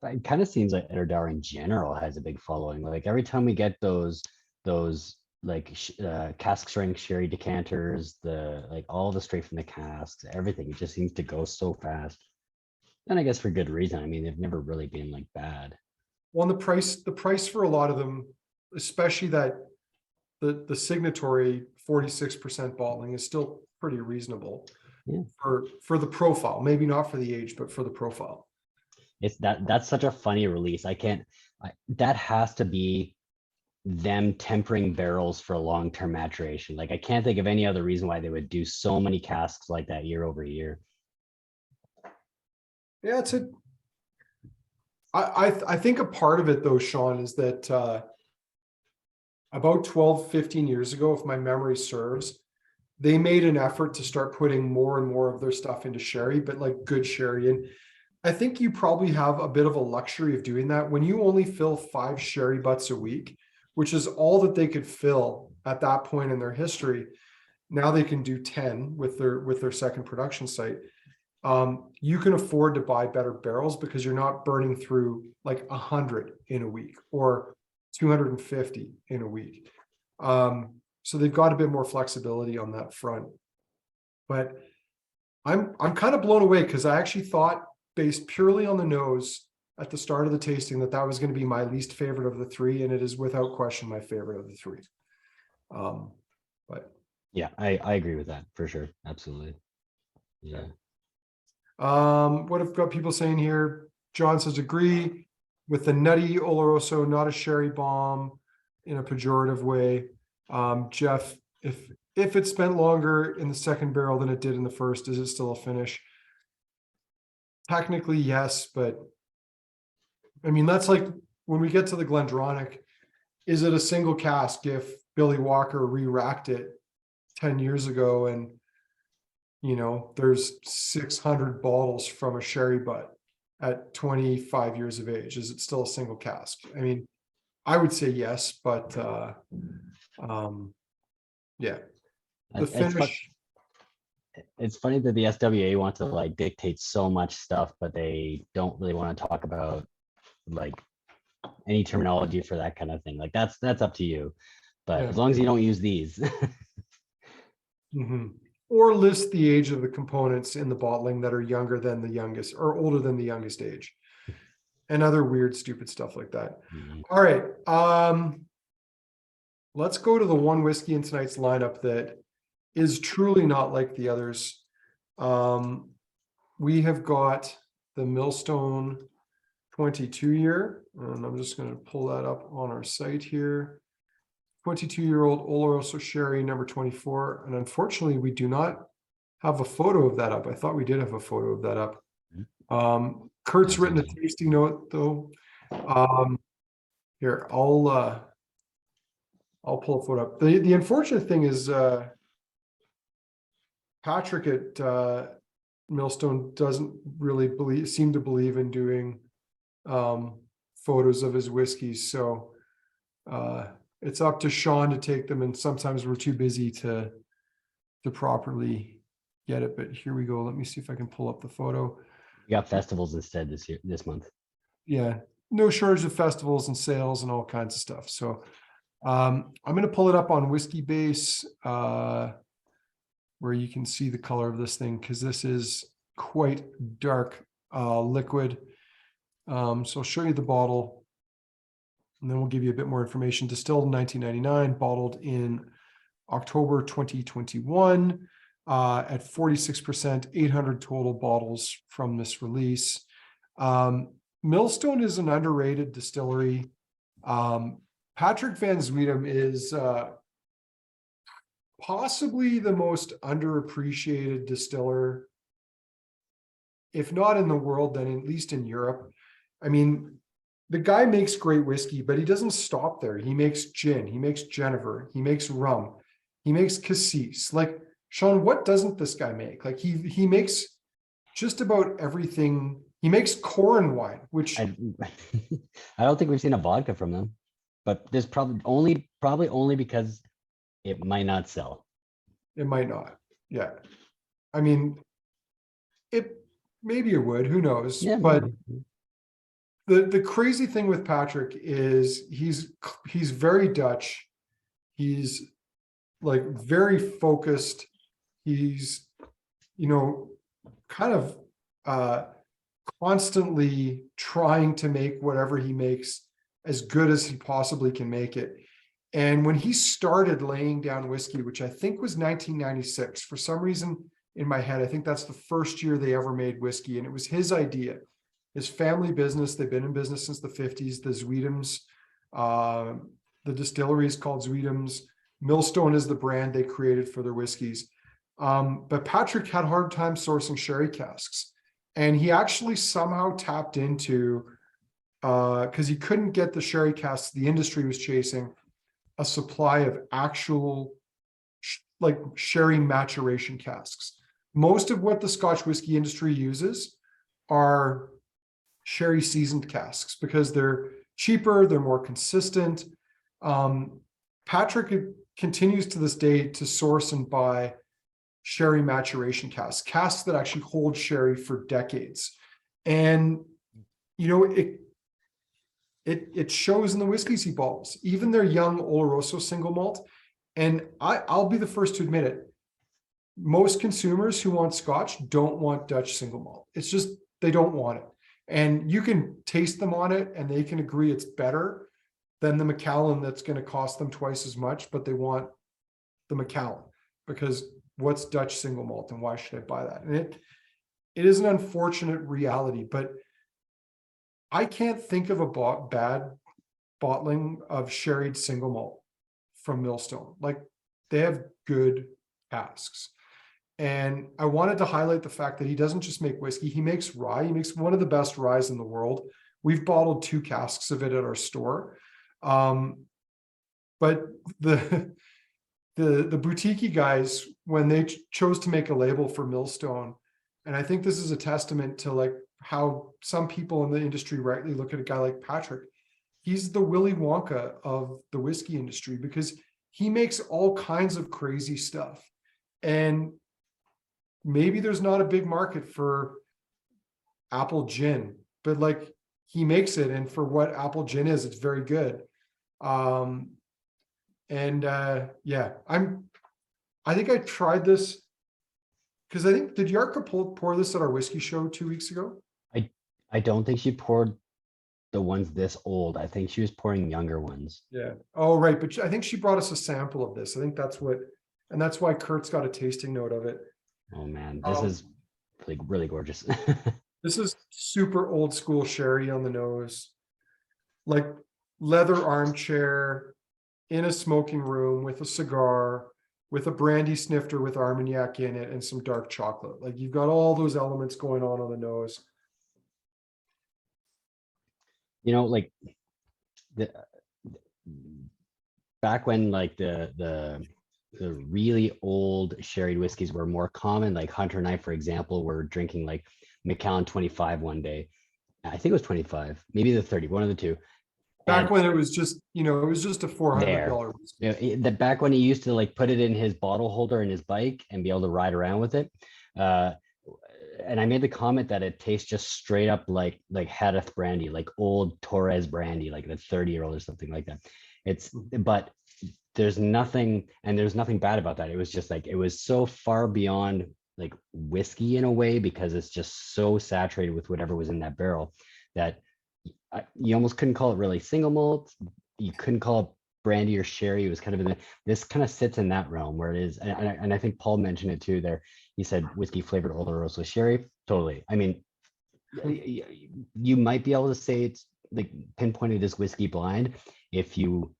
[SPEAKER 2] It kind of seems like Edradours in general has a big following. Like every time we get those like cask strength sherry decanters, the like all the straight from the casks, everything, it just seems to go so fast. And I guess for good reason. I mean, they've never really been like bad.
[SPEAKER 1] Well, and the price for a lot of them, especially that the signatory 46% bottling is still pretty reasonable.
[SPEAKER 2] Yeah.
[SPEAKER 1] For the profile, maybe not for the age, but for the profile.
[SPEAKER 2] It's that's such a funny release. That has to be them tempering barrels for long-term maturation. Like I can't think of any other reason why they would do so many casks like that year over year.
[SPEAKER 1] Yeah, I think a part of it though, Sean, is that about 12, 15 years ago, if my memory serves, they made an effort to start putting more and more of their stuff into sherry, but like good sherry. And I think you probably have a bit of a luxury of doing that when you only fill 5 sherry butts a week, which is all that they could fill at that point in their history. Now they can do 10 with their second production site. You can afford to buy better barrels because you're not burning through like 100 in a week or 250 in a week. So they've got a bit more flexibility on that front. But I'm kind of blown away because I actually thought, based purely on the nose at the start of the tasting, that was going to be my least favorite of the three, and it is without question my favorite of the three. But
[SPEAKER 2] yeah, I agree with that for sure. Absolutely. Yeah.
[SPEAKER 1] What have got people saying here? John says agree with the nutty Oloroso, not a sherry bomb in a pejorative way. Jeff, if it spent longer in the second barrel than it did in the first, is it still a finish? Technically, yes, but I mean, that's like when we get to the GlenDronach, is it a single cask if Billy Walker re-racked it 10 years ago and there's 600 bottles from a sherry butt at 25 years of age? Is it still a single cask? I mean, I would say yes, but yeah, the finish.
[SPEAKER 2] It's funny that the SWA want to like dictate so much stuff, but they don't really want to talk about like any terminology for that kind of thing. Like that's up to you, but
[SPEAKER 1] Yeah.
[SPEAKER 2] as long as you don't use these.
[SPEAKER 1] Mm-hmm. Or list the age of the components in the bottling that are younger than the youngest or older than the youngest age, and other weird, stupid stuff like that.
[SPEAKER 2] Mhm.
[SPEAKER 1] All right. Let's go to the one whiskey in tonight's lineup that is truly not like the others. We have got the Millstone 22 year, and I'm just going to pull that up on our site here. 22-year-old Oloroso Sherry number 24. And unfortunately, we do not have a photo of that up. I thought we did have a photo of that up. Kurt's written a tasting note though. Here, I'll pull a photo up. The unfortunate thing is Patrick at Millstone doesn't really seem to believe in doing photos of his whiskeys. So it's up to Sean to take them, and sometimes we're too busy to properly get it. But here we go. Let me see if I can pull up the photo.
[SPEAKER 2] We got festivals instead this month.
[SPEAKER 1] Yeah, no shortage of festivals and sales and all kinds of stuff. So I'm going to pull it up on Whiskey Base where you can see the color of this thing, because this is quite dark liquid. So I'll show you the bottle, and then we'll give you a bit more information. Distilled in 1999, bottled in October 2021 at 46%, 800 total bottles from this release. Millstone is an underrated distillery. Patrick Van Zwiedem is possibly the most underappreciated distiller, if not in the world, then at least in Europe. I mean, the guy makes great whiskey, but he doesn't stop there. He makes gin, he makes Genever, he makes rum, he makes cassis. Like, Sean, what doesn't this guy make? Like, he makes just about everything. He makes corn wine, which
[SPEAKER 2] I, I don't think we've seen a vodka from them, but there's probably only because it might not sell.
[SPEAKER 1] it might not. Yeah. I mean, it maybe it would, who knows?
[SPEAKER 2] Yeah,
[SPEAKER 1] But
[SPEAKER 2] maybe.
[SPEAKER 1] the crazy thing with Patrick is he's very Dutch. He's like very focused. He's, kind of constantly trying to make whatever he makes as good as he possibly can make it. And when he started laying down whiskey, which I think was 1996, for some reason in my head, I think that's the first year they ever made whiskey. And it was his idea, his family business. They've been in business since the 50s, the Zweedums. The distillery is called Zweedums. Millstone is the brand they created for their whiskeys. But Patrick had a hard time sourcing sherry casks. And he actually somehow tapped into, because he couldn't get the sherry casks the industry was chasing, a supply of actual like sherry maturation casks. Most of what the Scotch whiskey industry uses are sherry seasoned casks because they're cheaper, they're more consistent. Patrick continues to this day to source and buy sherry maturation casks that actually hold sherry for decades. And it shows in the whiskeys he bottles, even their young Oloroso single malt. And I'll be the first to admit it. Most consumers who want Scotch don't want Dutch single malt. It's just, they don't want it. And you can taste them on it and they can agree it's better than the Macallan that's going to cost them twice as much, but they want the Macallan because what's Dutch single malt and why should I buy that? And it is an unfortunate reality, but I can't think of a bad bottling of sherried single malt from Millstone. Like, they have good casks. And I wanted to highlight the fact that he doesn't just make whiskey, he makes rye. He makes one of the best ryes in the world. We've bottled 2 casks of it at our store. But the boutique guys, when they chose to make a label for Millstone, and I think this is a testament to like how some people in the industry rightly look at a guy like Patrick. He's the Willy Wonka of the whiskey industry because he makes all kinds of crazy stuff. And maybe there's not a big market for apple gin, but like he makes it. And for what apple gin is, it's very good. Yeah, I think I tried this because I think, did Yarka pour this at our whiskey show 2 weeks ago?
[SPEAKER 2] I don't think she poured the ones this old. I think she was pouring younger ones.
[SPEAKER 1] Yeah. Oh, right. But I think she brought us a sample of this. I think that's why Kurt's got a tasting note of it.
[SPEAKER 2] Oh man, this is like really gorgeous.
[SPEAKER 1] This is super old school sherry on the nose, like leather armchair in a smoking room with a cigar, with a brandy snifter with Armagnac in it and some dark chocolate. Like, you've got all those elements going on the nose.
[SPEAKER 2] Like the back when like the really old sherried whiskeys were more common, like Hunter and I, for example, were drinking like Macallan 25 one day. I think it was 25, maybe the 30, one of the two.
[SPEAKER 1] Back when it was just, it was just a $400 whiskey.
[SPEAKER 2] The back when he used to like put it in his bottle holder in his bike and be able to ride around with it. And I made the comment that it tastes just straight up like Hadith brandy, like old Torres brandy, like the 30-year-old or something like that. But there's nothing bad about that. It was just like, it was so far beyond like whiskey in a way, because it's just so saturated with whatever was in that barrel that you almost couldn't call it really single malt. You couldn't call it brandy or sherry. It was kind of this kind of sits in that realm where it is. And I think Paul mentioned it too there. He said whiskey flavored Oloroso sherry. Totally. I mean, you might be able to say it's like pinpointed as whiskey blind if you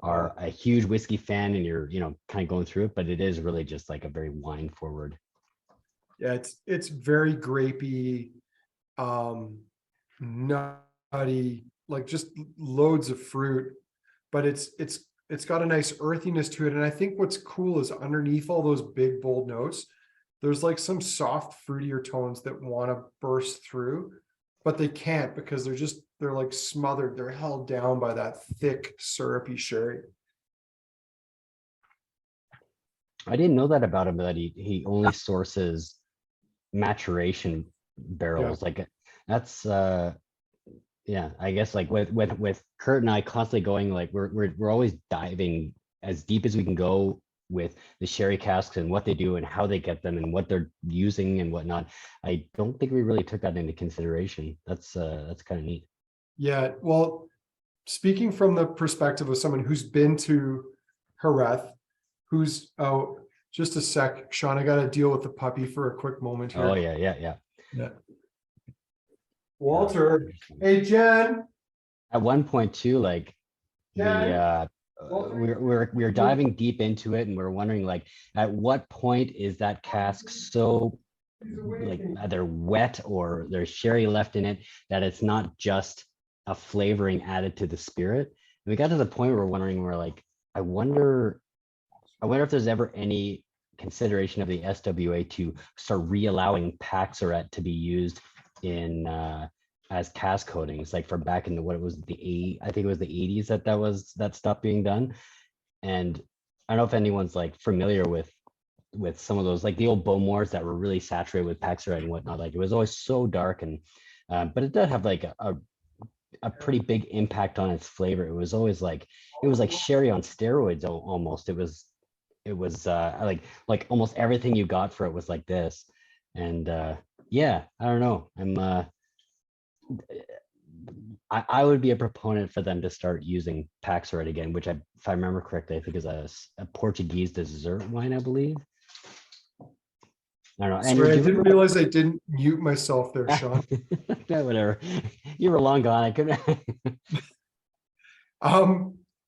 [SPEAKER 2] are a huge whiskey fan and you're, kind of going through it, but it is really just like a very wine forward.
[SPEAKER 1] Yeah, it's very grapey, nutty, like just loads of fruit, but it's got a nice earthiness to it. And I think what's cool is underneath all those big bold notes, there's like some soft fruitier tones that want to burst through, but they can't because they're like smothered. They're held down by that thick syrupy sherry.
[SPEAKER 2] I didn't know that about him, that he only sources maturation barrels. Like that's yeah, I guess like with Kurt and I constantly going, like we're always diving as deep as we can go with the sherry casks and what they do and how they get them and what they're using and whatnot. I don't think we really took that into consideration. That's kind of neat.
[SPEAKER 1] Yeah, well, speaking from the perspective of someone who's been to Jerez, who's oh, just a sec, Sean, I got to deal with the puppy for a quick moment here.
[SPEAKER 2] Oh yeah.
[SPEAKER 1] Walter, hey Jen.
[SPEAKER 2] At one point too, like
[SPEAKER 1] Jen.
[SPEAKER 2] we're diving deep into it, and we're wondering, like, at what point is that cask so like either wet or there's sherry left in it that it's not just a flavoring added to the spirit. And we got to the point where we're wondering, we're like, I wonder if there's ever any consideration of the SWA to start re-allowing Paxaret to be used in as cask coatings, like from back in the, what it was, I think it was the 80s that stuff being done. And I don't know if anyone's like familiar with some of those, like the old Bowmores that were really saturated with Paxaret and whatnot. Like it was always so dark, and but it did have like a pretty big impact on its flavor. It was always like, it was like sherry on steroids almost. It was like almost everything you got for it was like this. And yeah, I don't know. I would be a proponent for them to start using Paxaret again, which if I remember correctly, I think is a Portuguese dessert wine, I believe. I don't know.
[SPEAKER 1] Sorry, I didn't realize I didn't mute myself there, Sean.
[SPEAKER 2] Yeah, whatever. You were long gone. I couldn't.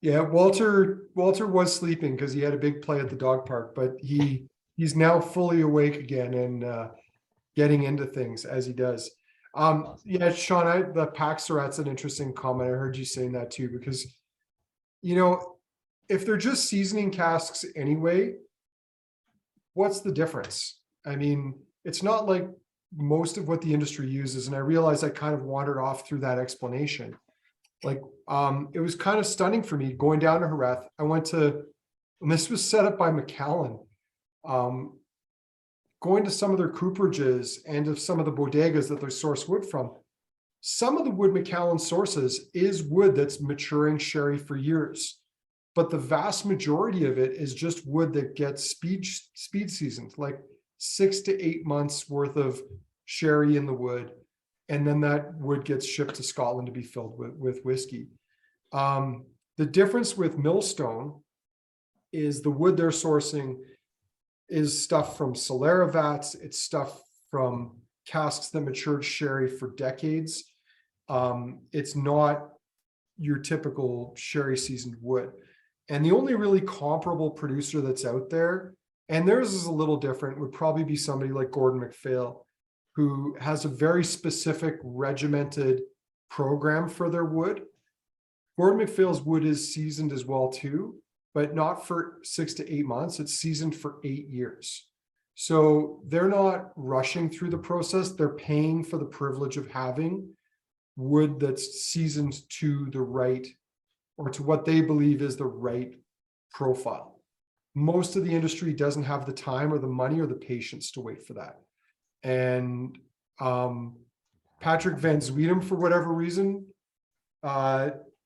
[SPEAKER 1] Yeah, Walter was sleeping because he had a big play at the dog park, but he's now fully awake again and getting into things as he does. Yeah, Sean, the Paxaret's an interesting comment. I heard you saying that too, because if they're just seasoning casks anyway, what's the difference? I mean, it's not like most of what the industry uses, and I realized I kind of wandered off through that explanation. Like, it was kind of stunning for me going down to Jerez. I went to, and this was set up by Macallan, going to some of their cooperages and of some of the bodegas that they source wood from. Some of the wood Macallan sources is wood that's maturing sherry for years, but the vast majority of it is just wood that gets speed seasoned, like 6 to 8 months worth of sherry in the wood. And then that wood gets shipped to Scotland to be filled with whiskey. The difference with Millstone is the wood they're sourcing is stuff from Solera vats. It's stuff from casks that matured sherry for decades. It's not your typical sherry seasoned wood. And the only really comparable producer that's out there, and theirs is a little different, would probably be somebody like Gordon MacPhail, who has a very specific regimented program for their wood. Gordon MacPhail's wood is seasoned as well too, but not for 6 to 8 months. It's seasoned for 8 years. So they're not rushing through the process. They're paying for the privilege of having wood that's seasoned to the right, or to what they believe is the right profile. Most of the industry doesn't have the time or the money or the patience to wait for that. And Patrick Van Zweedem, for whatever reason,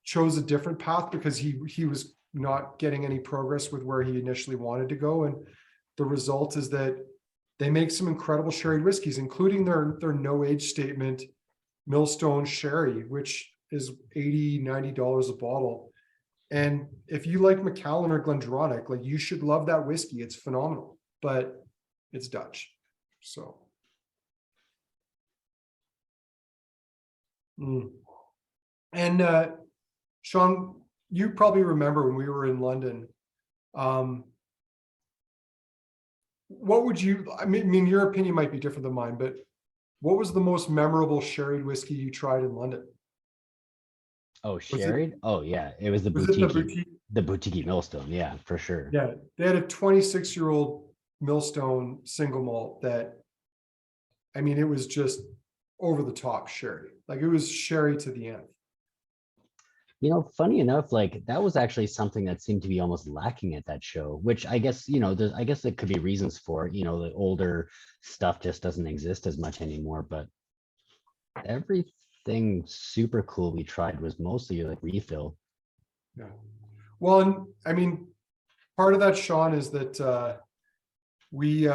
[SPEAKER 1] chose a different path because he was not getting any progress with where he initially wanted to go. And the result is that they make some incredible sherry whiskeys, including their no age statement Millstone sherry, which is $80-90 a bottle. And if you like Macallan or GlenDronach, like, you should love that whiskey. It's phenomenal, but it's Dutch. So and Sean, you probably remember when we were in London, what would you, I mean, your opinion might be different than mine, but what was the most memorable sherry whiskey you tried in London?
[SPEAKER 2] Oh,
[SPEAKER 1] Was it,
[SPEAKER 2] sherry? Oh yeah, it was
[SPEAKER 1] was it the boutique?
[SPEAKER 2] the boutique Millstone. Yeah, for sure.
[SPEAKER 1] Yeah, they had a 26-year-old Millstone single malt that, I mean, it was just over the top sherry. Like it was sherry to the end.
[SPEAKER 2] You know, funny enough, like that was actually something that seemed to be almost lacking at that show, which I guess, I guess there could be reasons for it. The older stuff just doesn't exist as much anymore, but everything super cool we tried was mostly like refill.
[SPEAKER 1] Yeah. Well, and I mean, part of that, Sean, is that we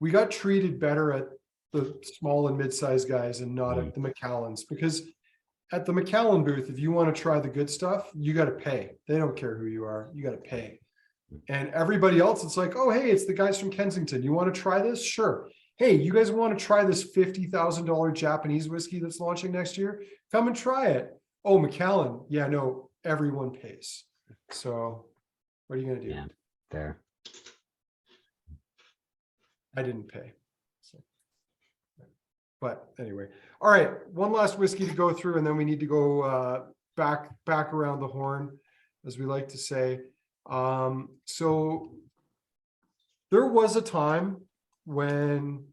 [SPEAKER 1] we got treated better at the small and mid-sized guys and not
[SPEAKER 2] Mm.
[SPEAKER 1] at the McAllens, because at the McAllen booth, if you want to try the good stuff, you got to pay. They don't care who you are, you got to pay. And everybody else, it's like, oh, hey, it's the guys from Kensington. You want to try this? Sure. Hey, you guys want to try this $50,000 Japanese whiskey that's launching next year? Come and try it. Oh, McAllen. Yeah, no, everyone pays. So what are you going to do?
[SPEAKER 2] Yeah, fair.
[SPEAKER 1] I didn't pay. So, but anyway, all right. One last whiskey to go through, and then we need to go back around the horn, as we like to say. So there was a time when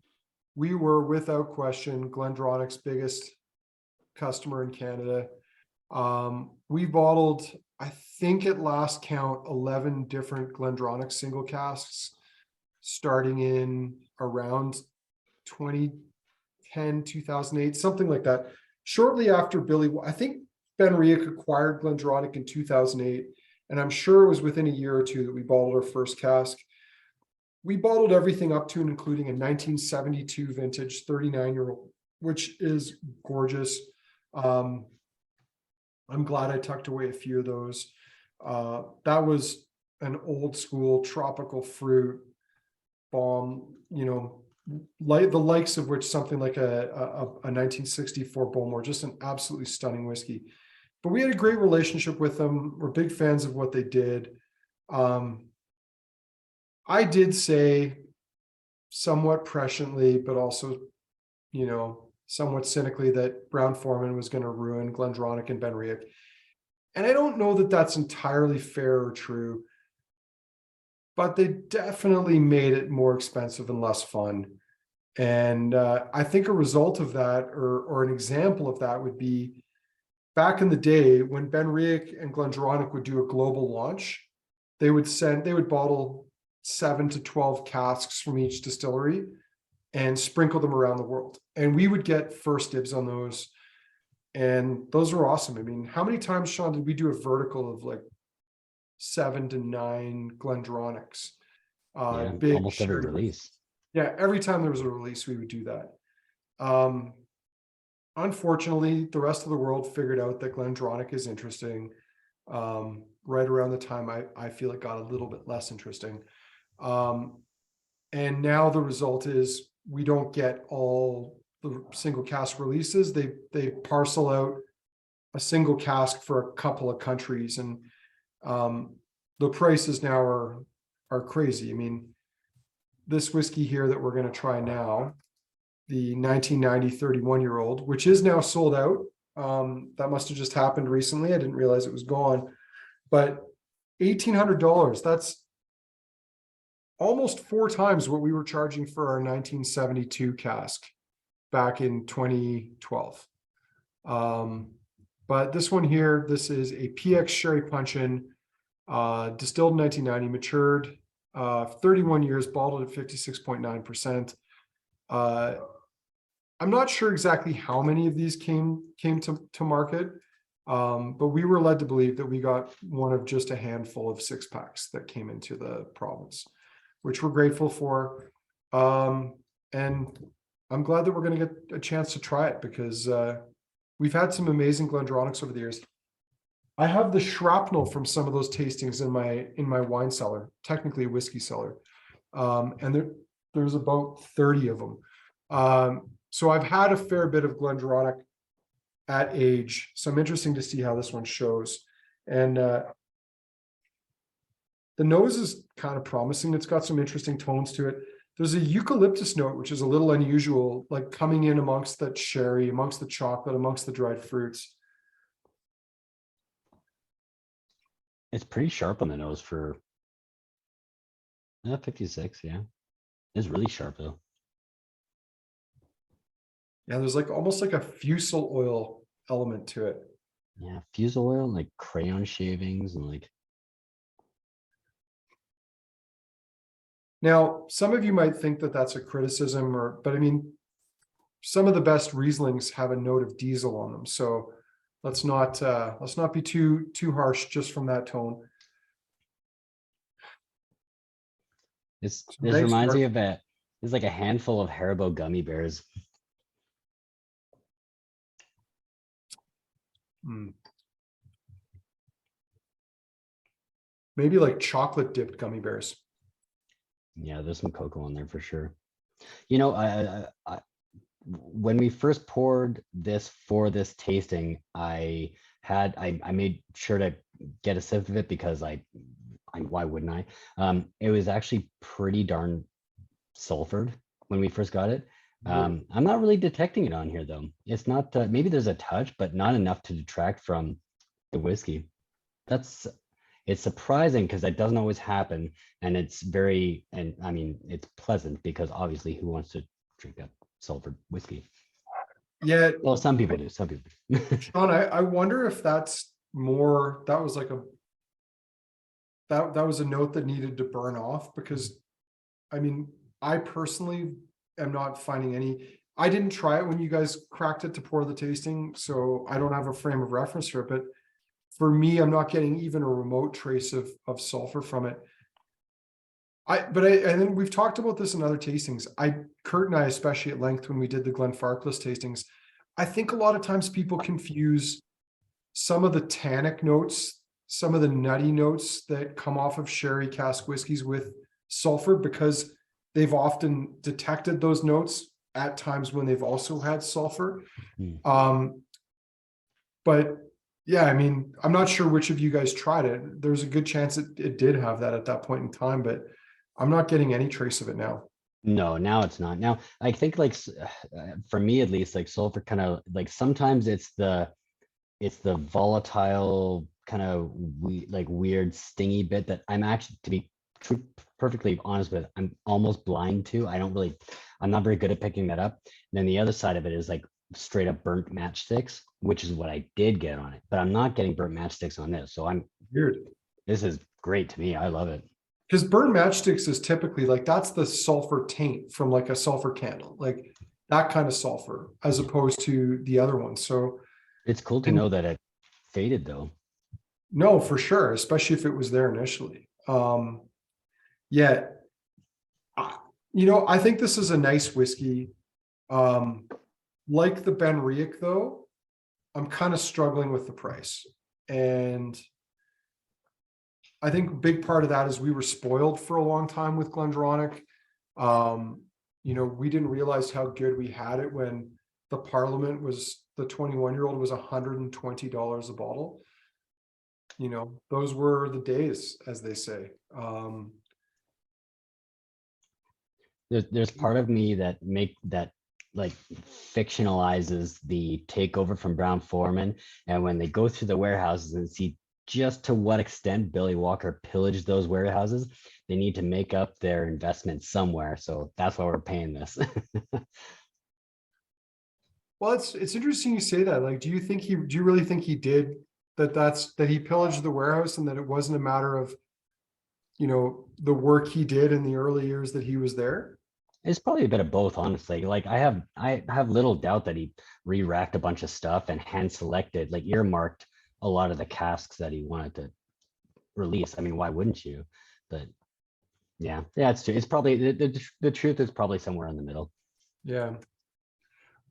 [SPEAKER 1] we were, without question, GlenDronach's biggest customer in Canada. We bottled, I think at last count, 11 different GlenDronach single casks, starting in around 2010, 2008, something like that. Shortly after I think BenRiach acquired GlenDronach in 2008, and I'm sure it was within a year or two that we bottled our first cask. We bottled everything up to and including a 1972 vintage 39-year-old, which is gorgeous. I'm glad I tucked away a few of those. That was an old school tropical fruit bomb, like the likes of which something like a 1964 Bowmore, just an absolutely stunning whiskey. But we had a great relationship with them. We're big fans of what they did. I did say somewhat presciently, but also, somewhat cynically, that Brown-Forman was going to ruin GlenDronach and BenRiach. And I don't know that that's entirely fair or true, but they definitely made it more expensive and less fun. And I think a result of that, or an example of that, would be back in the day when BenRiach and GlenDronach would do a global launch. They would bottle 7 to 12 casks from each distillery and sprinkle them around the world. And we would get first dibs on those. And those were awesome. I mean, how many times, Sean, did we do a vertical of like 7 to 9 GlenDronachs?
[SPEAKER 2] Yeah,
[SPEAKER 1] Big
[SPEAKER 2] almost every release.
[SPEAKER 1] Yeah, every time there was a release, we would do that. Unfortunately, the rest of the world figured out that GlenDronach is interesting. Right around the time I feel it got a little bit less interesting. And now the result is we don't get all the single cask releases. They parcel out a single cask for a couple of countries, and the prices now are crazy. I mean, this whiskey here that we're going to try now, the 1990 31-year-old, which is now sold out. That must have just happened recently. I didn't realize it was gone. But $1,800, that's almost 4 times what we were charging for our 1972 cask back in 2012. But this one here, this is a PX Sherry Puncheon, distilled in 1990, matured 31 years, bottled at 56.9%. I'm not sure exactly how many of these came to market, but we were led to believe that we got one of just a handful of 6-packs that came into the province, which we're grateful for. And I'm glad that we're going to get a chance to try it, because we've had some amazing GlenDronachs over the years. I have the shrapnel from some of those tastings in my wine cellar, technically a whiskey cellar, and there's about 30 of them. So I've had a fair bit of GlenDronach at age, so I'm interested to see how this one shows. And the nose is kind of promising. It's got some interesting tones to it. There's a eucalyptus note, which is a little unusual, like coming in amongst that sherry, amongst the chocolate, amongst the dried fruits.
[SPEAKER 2] It's pretty sharp on the nose for 56. Yeah, it's really sharp though.
[SPEAKER 1] Yeah, there's like almost like a fusel oil element to it.
[SPEAKER 2] Yeah, fusel oil, like crayon shavings, and like
[SPEAKER 1] Now, some of you might think that that's a criticism, but I mean, some of the best Rieslings have a note of diesel on them. So let's not be too harsh just from that tone.
[SPEAKER 2] this
[SPEAKER 1] So
[SPEAKER 2] this
[SPEAKER 1] nice
[SPEAKER 2] reminds
[SPEAKER 1] dark.
[SPEAKER 2] me of it's like a handful of Haribo gummy bears.
[SPEAKER 1] Mm. Maybe like chocolate dipped gummy bears.
[SPEAKER 2] Yeah, there's some cocoa in there for sure. You know, when we first poured this for this tasting, I made sure to get a sip of it because why wouldn't I? It was actually pretty darn sulfured when we first got it. I'm not really detecting it on here though. It's not, maybe there's a touch, but not enough to detract from the whiskey. It's surprising because that doesn't always happen. And I mean, it's pleasant because obviously who wants to drink a sulfured whiskey?
[SPEAKER 1] Yeah,
[SPEAKER 2] Well, some people do, some people do.
[SPEAKER 1] Sean, I wonder if that's more, that was like that was a note that needed to burn off, because I mean, I personally am not finding any. I didn't try it when you guys cracked it to pour the tasting, so I don't have a frame of reference for it, but for me, I'm not getting even a remote trace of sulfur from it. And then we've talked about this in other tastings. Kurt and I, especially at length when we did the Glenfarclas tastings, I think a lot of times people confuse some of the tannic notes, some of the nutty notes that come off of sherry cask whiskeys with sulfur, because they've often detected those notes at times when they've also had sulfur. But yeah, I mean, I'm not sure which of you guys tried it. There's a good chance it did have that at that point in time, but I'm not getting any trace of it now.
[SPEAKER 2] No, now it's not. Now, I think like for me at least, like sulfur kind of like sometimes it's the volatile kind of like weird stingy bit that I'm actually, to be perfectly honest with, I'm almost blind to. I'm not very good at picking that up. And then the other side of it is like straight up burnt matchsticks, which is what I did get on it, but I'm not getting burnt matchsticks on this. So
[SPEAKER 1] Weird.
[SPEAKER 2] this is great to me. I love it.
[SPEAKER 1] Because burnt matchsticks is typically like, that's the sulfur taint from like a sulfur candle, like that kind of sulfur, as opposed to the other one. So
[SPEAKER 2] It's cool to know that it faded though.
[SPEAKER 1] no, for sure, especially if it was there initially. Yeah, I think this is a nice whiskey. Like the BenRiach though, I'm kind of struggling with the price. And I think a big part of that is we were spoiled for a long time with GlenDronach. We didn't realize how good we had it when the 21-year-old was $120 a bottle. Those were the days, as they say.
[SPEAKER 2] There's part of me that like fictionalizes the takeover from Brown Foreman, and when they go through the warehouses and see just to what extent Billy Walker pillaged those warehouses, they need to make up their investment somewhere. So that's why we're paying this.
[SPEAKER 1] Well, it's interesting you say that. Like, do you really think he did that? That he pillaged the warehouse, and that it wasn't a matter of, the work he did in the early years that he was there?
[SPEAKER 2] It's probably a bit of both, honestly. Like I have little doubt that he re-racked a bunch of stuff and hand selected, like earmarked a lot of the casks that he wanted to release. I mean, why wouldn't you? But yeah, it's true. It's probably the truth is probably somewhere in the middle.
[SPEAKER 1] Yeah.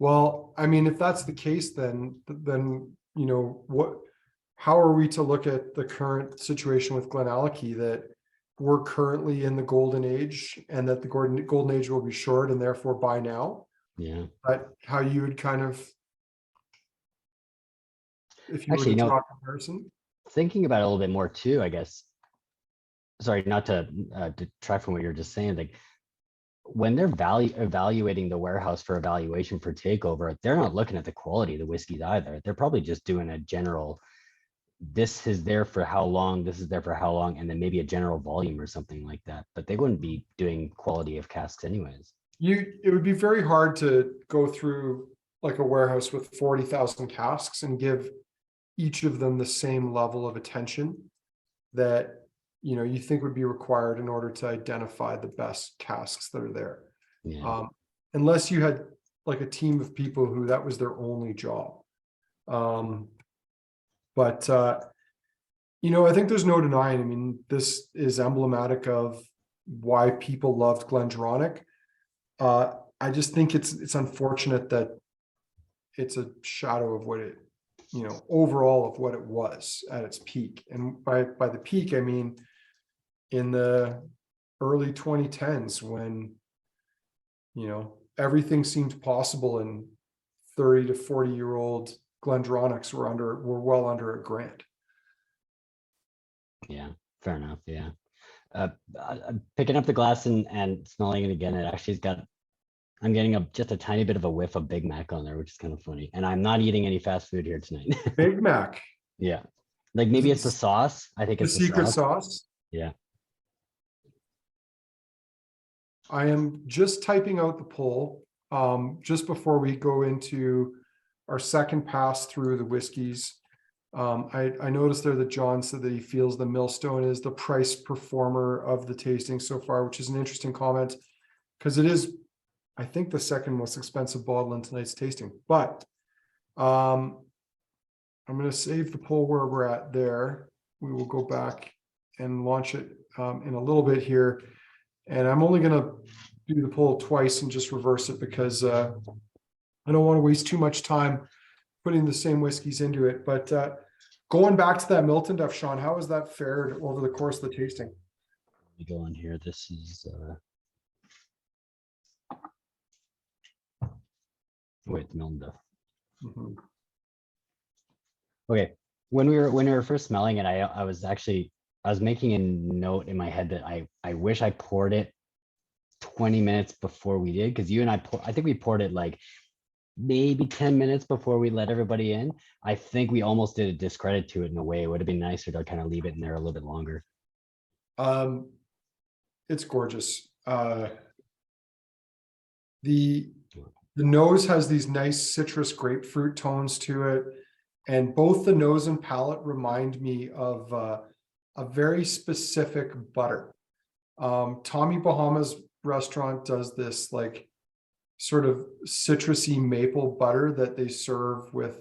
[SPEAKER 1] Well, I mean, if that's the case, then how are we to look at the current situation with GlenAllachie, that we're currently in the golden age, and that the golden age will be short, and therefore buy now?
[SPEAKER 2] Yeah.
[SPEAKER 1] But how you would kind of, if you were
[SPEAKER 2] Actually,
[SPEAKER 1] to draw a comparison?
[SPEAKER 2] thinking about it a little bit more too, I guess. Sorry, not to detract from what you're just saying. Like when they're evaluating the warehouse for evaluation for takeover, they're not looking at the quality of the whiskeys either. They're probably just doing a general this is there for how long, this is there for how long, and then maybe a general volume or something like that. But they wouldn't be doing quality of casks anyways.
[SPEAKER 1] It would be very hard to go through like a warehouse with 40,000 casks and give each of them the same level of attention that, you think would be required in order to identify the best casks that are there.
[SPEAKER 2] Yeah.
[SPEAKER 1] Unless you had like a team of people who that was their only job. But I think there's no denying. I mean, this is emblematic of why people loved GlenDronach. I just think it's unfortunate that it's a shadow of what it, overall of what it was at its peak. And by the peak, I mean in the early 2010s when, everything seemed possible and 30 to 40-year-old GlenDronachs were well under $1,000.
[SPEAKER 2] Yeah, fair enough. Yeah. I'm picking up the glass and smelling it again. It actually's got, I'm getting just a tiny bit of a whiff of Big Mac on there, which is kind of funny. And I'm not eating any fast food here tonight.
[SPEAKER 1] Big Mac.
[SPEAKER 2] Yeah. Like maybe it's the sauce. I think
[SPEAKER 1] The
[SPEAKER 2] it's the
[SPEAKER 1] secret
[SPEAKER 2] sauce.
[SPEAKER 1] sauce.
[SPEAKER 2] Yeah.
[SPEAKER 1] I am just typing out the poll just before we go into our second pass through the whiskeys. I noticed there that John said that he feels the Millstone is the price performer of the tasting so far, which is an interesting comment because it is, I think, the second most expensive bottle in tonight's tasting. But I'm going to save the poll where we're at there. We will go back and launch it in a little bit here. And I'm only going to do the poll twice and just reverse it because I don't want to waste too much time putting the same whiskeys into it. But going back to that Miltonduff, Sean, how has that fared over the course of the tasting?
[SPEAKER 2] Let me go on here. This is wait, Miltonduff.
[SPEAKER 1] Mm-hmm.
[SPEAKER 2] Okay. When we were first smelling it, I was making a note in my head that I wish I poured it 20 minutes before we did, because you and I think we poured it like maybe 10 minutes before we let everybody in. I think we almost did a discredit to it in a way. It would have been nicer to kind of leave it in there a little bit longer.
[SPEAKER 1] It's gorgeous. The nose has these nice citrus grapefruit tones to it, and both the nose and palate remind me of a very specific butter. Tommy Bahama's restaurant does this like sort of citrusy maple butter that they serve with,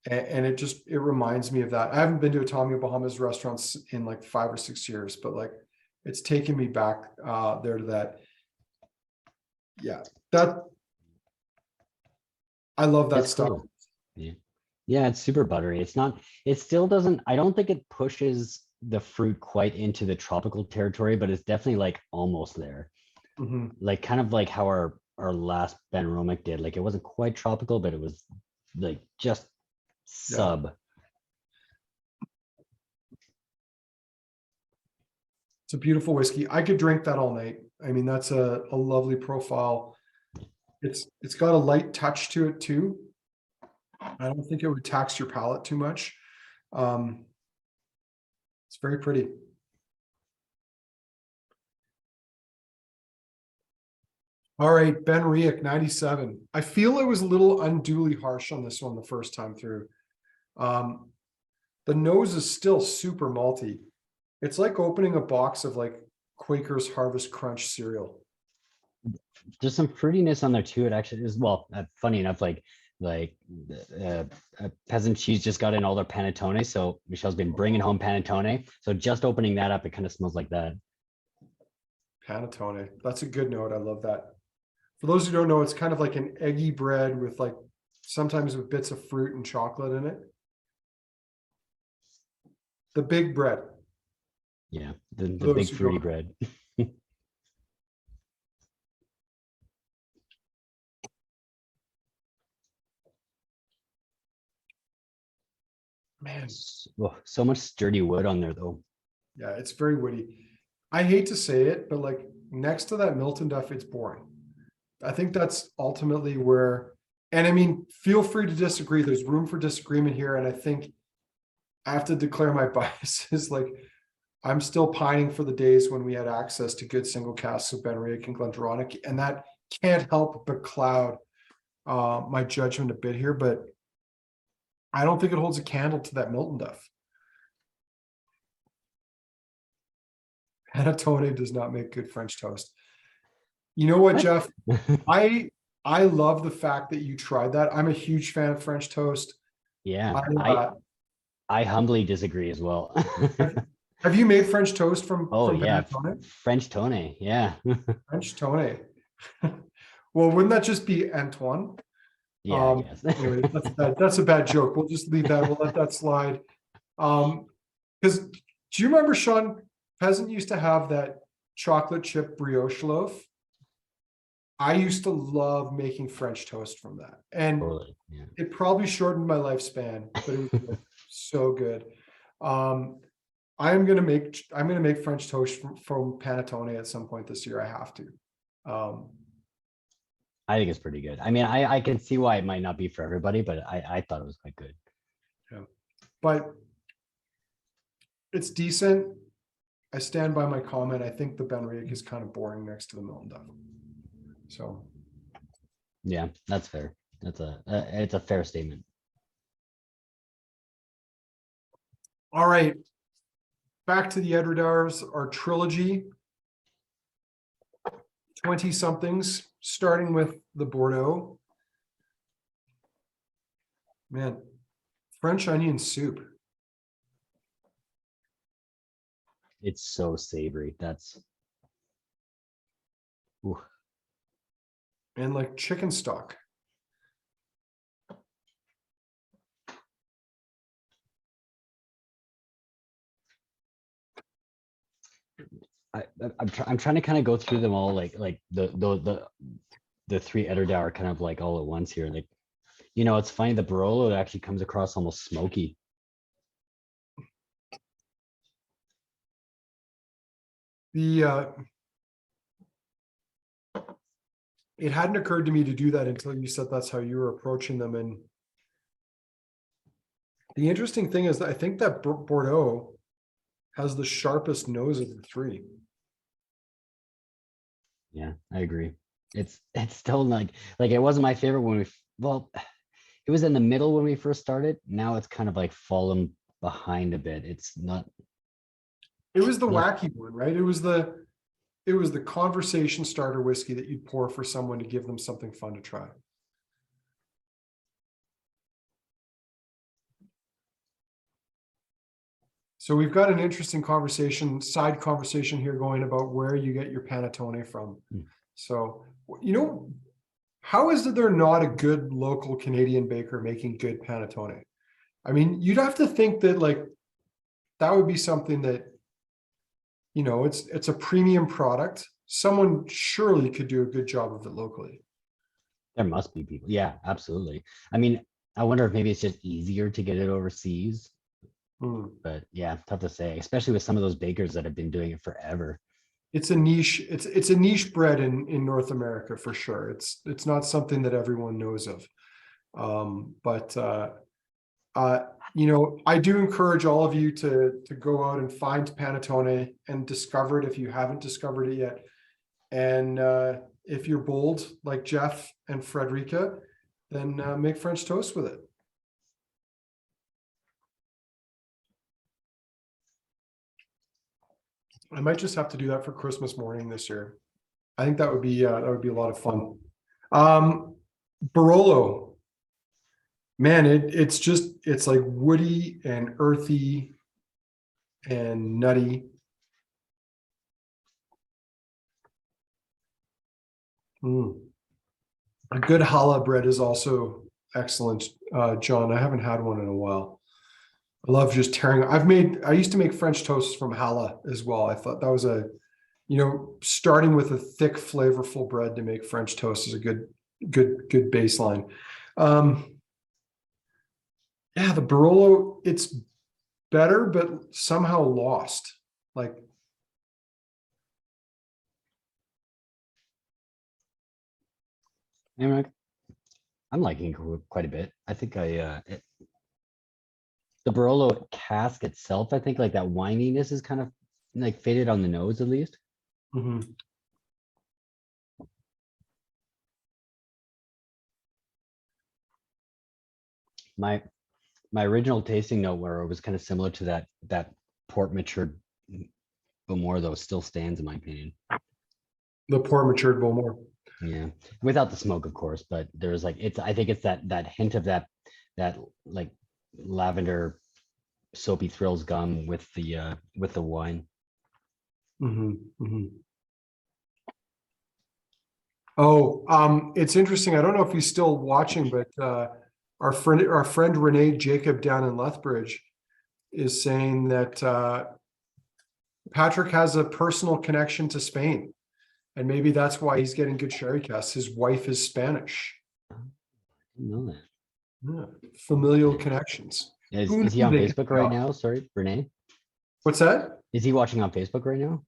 [SPEAKER 1] and it reminds me of that. I haven't been to a Tommy Bahama's restaurant in like 5 or 6 years, but like it's taken me back there to that. Yeah, that I love that
[SPEAKER 2] It's
[SPEAKER 1] stuff.
[SPEAKER 2] cool. Yeah, it's super buttery. It still doesn't, I don't think it pushes the fruit quite into the tropical territory, but it's definitely like almost there.
[SPEAKER 1] Mm-hmm.
[SPEAKER 2] Like kind of like how our last BenRiach did. Like it wasn't quite tropical, but it was like just sub.
[SPEAKER 1] Yeah. It's a beautiful whiskey. I could drink that all night. I mean, that's a lovely profile. It's got a light touch to it too. I don't think it would tax your palate too much. It's very pretty. All right, BenRiach 97. I feel it was a little unduly harsh on this one the first time through. The nose is still super malty. It's like opening a box of like Quaker's Harvest Crunch cereal.
[SPEAKER 2] There's some fruitiness on there too. It actually is, well, funny enough, like peasant cheese just got in all their panettone. So Michelle's been bringing home panettone. So just opening that up, it kind of smells like that.
[SPEAKER 1] Panettone. That's a good note. I love that. For those who don't know, it's kind of like an eggy bread with like sometimes with bits of fruit and chocolate in it. The big bread.
[SPEAKER 2] Yeah, the big fruity bread.
[SPEAKER 1] Man,
[SPEAKER 2] so much sturdy wood on there though.
[SPEAKER 1] Yeah, it's very woody. I hate to say it, but like next to that Miltonduff, it's boring. I think that's ultimately where, and I mean, feel free to disagree. There's room for disagreement here. And I think I have to declare my biases. Like, I'm still pining for the days when we had access to good single casks of BenRiach and GlenDronach, and that can't help but cloud my judgment a bit here. But I don't think it holds a candle to that Miltonduff. Panettone does not make good French toast. You know what, Jeff? I love the fact that you tried that. I'm a huge fan of French toast.
[SPEAKER 2] Yeah,
[SPEAKER 1] I,
[SPEAKER 2] I humbly disagree as well.
[SPEAKER 1] have you made French toast from
[SPEAKER 2] Oh yeah,
[SPEAKER 1] Panettone?
[SPEAKER 2] French Tone, yeah.
[SPEAKER 1] French Tone. Well, wouldn't that just be Antoine?
[SPEAKER 2] Yeah, I guess.
[SPEAKER 1] Anyway, that's a bad joke. We'll just leave that. We'll let that slide. Because do you remember, Sean, Peasant used to have that chocolate chip brioche loaf? I used to love making French toast from that. And
[SPEAKER 2] Totally, yeah.
[SPEAKER 1] it probably shortened my lifespan, but it was so good. I'm gonna make French toast from Panettone at some point this year. I have to.
[SPEAKER 2] I think it's pretty good. I mean, I can see why it might not be for everybody, but I thought it was quite good.
[SPEAKER 1] Yeah. But it's decent. I stand by my comment. I think the BenRiach is kind of boring next to the Millstones. So
[SPEAKER 2] Yeah, that's fair. That's it's a fair statement.
[SPEAKER 1] all right. Back to the Edradours, our trilogy. 20 somethings, starting with the Bordeaux. Man, French onion soup.
[SPEAKER 2] It's so savory. That's ooh.
[SPEAKER 1] And like chicken stock.
[SPEAKER 2] I'm trying to kind of go through them all, like the three Edradours kind of like all at once here. Like, you know, it's funny, the Barolo actually comes across almost smoky.
[SPEAKER 1] The it hadn't occurred to me to do that until you said that's how you were approaching them. And the interesting thing is that I think that Bordeaux has the sharpest nose of the three.
[SPEAKER 2] Yeah, I agree. It's still like it wasn't my favorite when well, it was in the middle when we first started. Now it's kind of like fallen behind a bit. It's not.
[SPEAKER 1] It was the
[SPEAKER 2] not
[SPEAKER 1] wacky one, right? It was the conversation starter whiskey that you'd pour for someone to give them something fun to try. So we've got an interesting side conversation here going about where you get your Panettone from. So, you know, how is it there not a good local Canadian baker making good Panettone? I mean, you'd have to think that like that would be something that, you know, it's a premium product. Someone surely could do a good job of it locally.
[SPEAKER 2] There must be people. Yeah, absolutely. I mean, I wonder if maybe it's just easier to get it overseas. But yeah, tough to say, especially with some of those bakers that have been doing it forever.
[SPEAKER 1] It's a niche. It's a niche bread in North America for sure. It's not something that everyone knows of. You know, I do encourage all of you to go out and find Panettone and discover it if you haven't discovered it yet. And if you're bold like Jeff and Frederica, then make French toast with it. I might just have to do that for Christmas morning this year. I think that would be a lot of fun. Barolo, man, it's like woody and earthy and nutty. A good challah bread is also excellent, John. I haven't had one in a while. I love just tearing. I used to make French toasts from challah as well. I thought that was you know, starting with a thick, flavorful bread to make French toast is a good baseline. Yeah, the Barolo, it's better, but somehow lost. Like,
[SPEAKER 2] I'm liking it quite a bit. I think the Barolo cask itself, I think like that wininess is kind of like faded on the nose at least.
[SPEAKER 1] Mhm.
[SPEAKER 2] My my original tasting note where it was kind of similar to that port matured Bowmore though still stands in my opinion.
[SPEAKER 1] The poor matured Bowmore.
[SPEAKER 2] Yeah, without the smoke, of course, but there's like I think it's that hint of that like lavender soapy thrills gum with the wine.
[SPEAKER 1] Mhm, mhm. Oh, it's interesting. I don't know if he's still watching, but our friend Renee Jacob down in Lethbridge is saying that Patrick has a personal connection to Spain, and maybe that's why he's getting good sherry casts. His wife is Spanish.
[SPEAKER 2] Didn't know that.
[SPEAKER 1] Yeah. Familial connections. Who
[SPEAKER 2] Is he
[SPEAKER 1] knew
[SPEAKER 2] on
[SPEAKER 1] they could
[SPEAKER 2] Facebook
[SPEAKER 1] be
[SPEAKER 2] right
[SPEAKER 1] off?
[SPEAKER 2] now? Sorry, Renee.
[SPEAKER 1] What's that?
[SPEAKER 2] Is he watching on Facebook right now?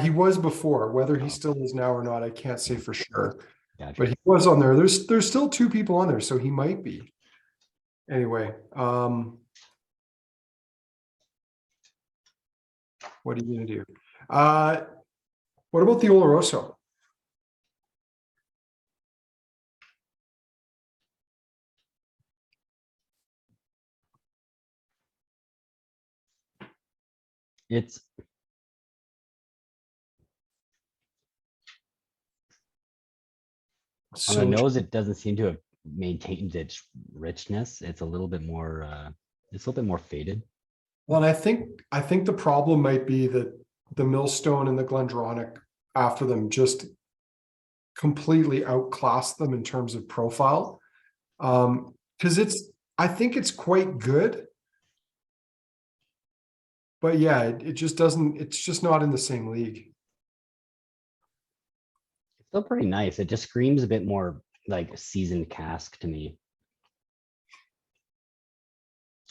[SPEAKER 1] He was before. Whether he
[SPEAKER 2] Oh,
[SPEAKER 1] still is now or not, I can't say for sure.
[SPEAKER 2] gotcha.
[SPEAKER 1] But he was on there. There's still 2 people on there, so he might be. Anyway, what are you gonna do? What about the Oloroso?
[SPEAKER 2] It's on the
[SPEAKER 1] So
[SPEAKER 2] nose, it doesn't seem to have maintained its richness. It's a little bit more it's a little bit more faded.
[SPEAKER 1] well, and I think the problem might be that the Millstone and the GlenDronach after them just completely outclassed them in terms of profile. Because I think it's quite good. But yeah, it just doesn't, it's just not in the same league.
[SPEAKER 2] It's still pretty nice. It just screams a bit more like seasoned cask to me.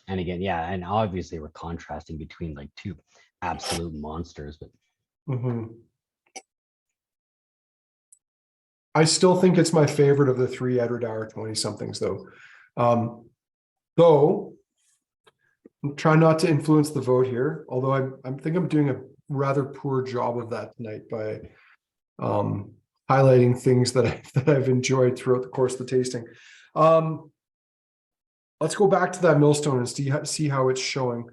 [SPEAKER 2] And again, yeah, and obviously we're contrasting between like 2 absolute monsters, but
[SPEAKER 1] Mhm. I still think it's my favorite of the 3 Edradours 20 somethings though. Though I'm trying not to influence the vote here, although I think I'm doing a rather poor job of that tonight by highlighting things that I've enjoyed throughout the course of the tasting. Let's go back to that Millstone and see how it's showing.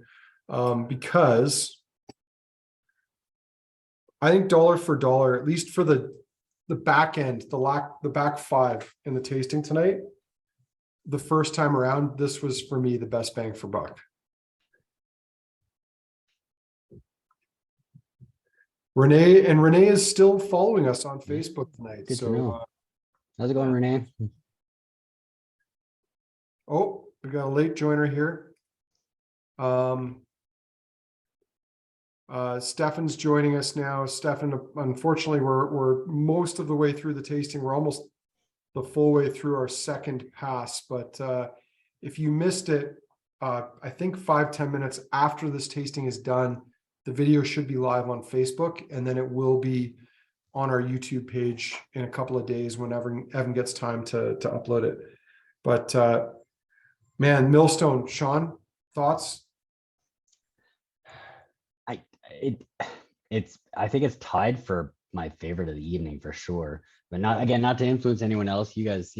[SPEAKER 1] Because I think dollar for dollar, at least for the back end, the back 5 in the tasting tonight, the first time around, this was for me the best bang for buck. Renee is still following us on Facebook tonight.
[SPEAKER 2] good to
[SPEAKER 1] So
[SPEAKER 2] know. How's it going, Renee?
[SPEAKER 1] oh, we got a late joiner here. Stefan's joining us now. Stefan, unfortunately, we're most of the way through the tasting. We're almost the full way through our second pass. But if you missed it, I think 5-10 minutes after this tasting is done, the video should be live on Facebook, and then it will be on our YouTube page in a couple of days whenever Evan gets time to upload it. But man, Millstone, Sean, thoughts?
[SPEAKER 2] I think it's tied for my favorite of the evening for sure. But not to influence anyone else. You guys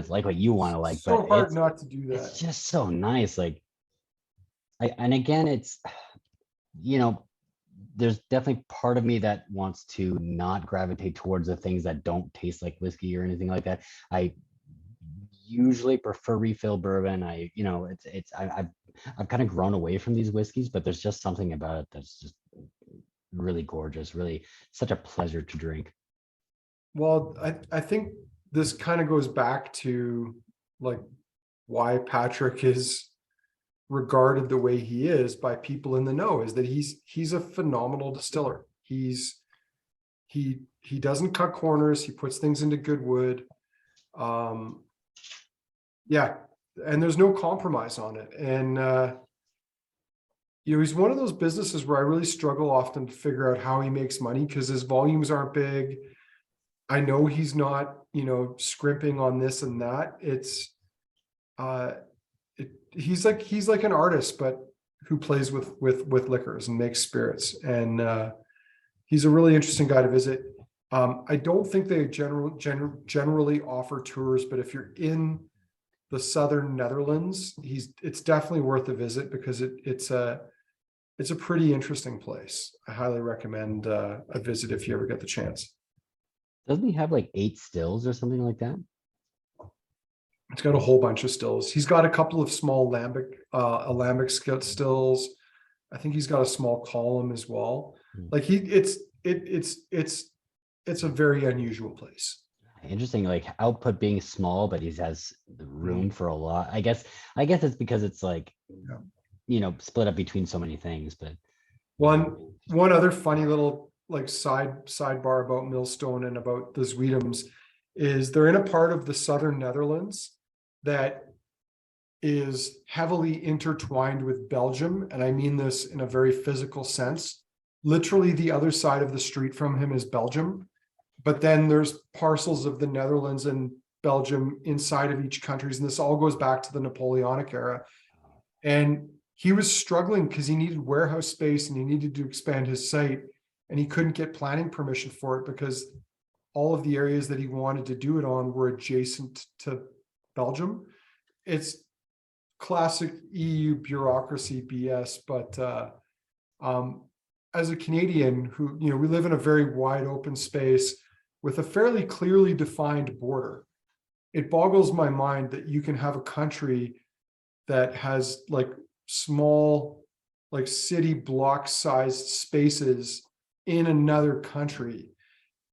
[SPEAKER 2] like what you want to like,
[SPEAKER 1] So
[SPEAKER 2] but
[SPEAKER 1] hard not to do
[SPEAKER 2] it's
[SPEAKER 1] that.
[SPEAKER 2] just so nice. Like and again, it's there's definitely part of me that wants to not gravitate towards the things that don't taste like whiskey or anything like that. I usually prefer refill bourbon. I've kind of grown away from these whiskeys, but there's just something about it that's just really gorgeous, really such a pleasure to drink.
[SPEAKER 1] Well, I think this kind of goes back to like why Patrick is regarded the way he is by people in the know, is that he's a phenomenal distiller. He doesn't cut corners, he puts things into good wood. Yeah, and there's no compromise on it. And he's one of those businesses where I really struggle often to figure out how he makes money because his volumes aren't big. I know he's not, scrimping on this and that. It's he's like an artist, but who plays with liquors and makes spirits, and he's a really interesting guy to visit. I don't think they generally offer tours, but if you're in the southern Netherlands, it's definitely worth a visit because it's a pretty interesting place. I highly recommend a visit if you ever get the chance.
[SPEAKER 2] Doesn't he have like 8 stills or something like that?
[SPEAKER 1] It's got a whole bunch of stills. He's got a couple of small alembic stills. I think he's got a small column as well. Like it's a very unusual place.
[SPEAKER 2] Interesting, like output being small, but he has room for a lot. I guess it's because it's like, split up between so many things. But
[SPEAKER 1] one other funny little like sidebar about Millstone and about the Zweedums is they're in a part of the southern Netherlands that is heavily intertwined with Belgium, and I mean this in a very physical sense. Literally, the other side of the street from him is Belgium, but then there's parcels of the Netherlands and Belgium inside of each country, and this all goes back to the Napoleonic era. And he was struggling because he needed warehouse space and he needed to expand his site, and he couldn't get planning permission for it because all of the areas that he wanted to do it on were adjacent to Belgium. It's classic EU bureaucracy BS, but as a Canadian who, we live in a very wide open space with a fairly clearly defined border. It boggles my mind that you can have a country that has like small, like city block sized spaces in another country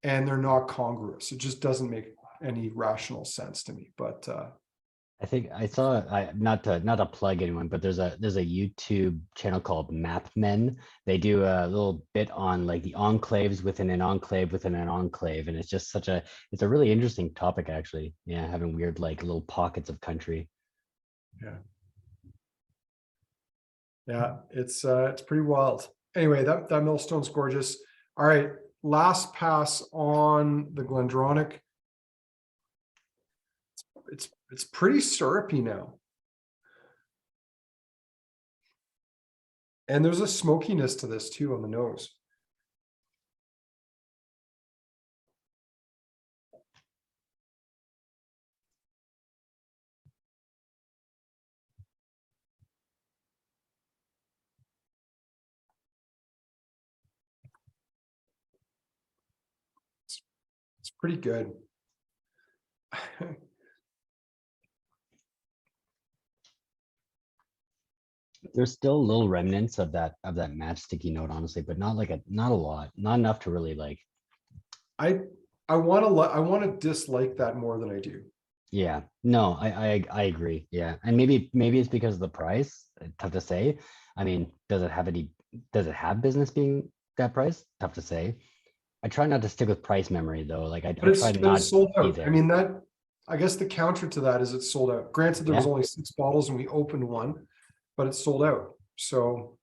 [SPEAKER 1] and they're not congruous. It just doesn't make any rational sense to me. But
[SPEAKER 2] I think I saw, not to plug anyone, but there's a YouTube channel called Map Men. They do a little bit on like the enclaves within an enclave within an enclave, and it's just it's a really interesting topic actually. Yeah, having weird like little pockets of country.
[SPEAKER 1] Yeah, it's pretty wild. Anyway, that Millstone's gorgeous. All right, last pass on the GlenDronach. It's pretty syrupy now. And there's a smokiness to this too on the nose. It's pretty good.
[SPEAKER 2] There's still little remnants of that matchsticky note, honestly, but not a lot, not enough to really like.
[SPEAKER 1] I want to dislike that more than I do.
[SPEAKER 2] Yeah, no, I agree. Yeah, and maybe it's because of the price. Tough to say. I mean, does it have business being that price? Tough to say. I try not to stick with price memory though. Like I try to not
[SPEAKER 1] sold
[SPEAKER 2] be
[SPEAKER 1] out.
[SPEAKER 2] there.
[SPEAKER 1] I mean, I guess the counter to that is it's sold out. Granted, there was only 6 bottles and we opened one, but it's sold out. So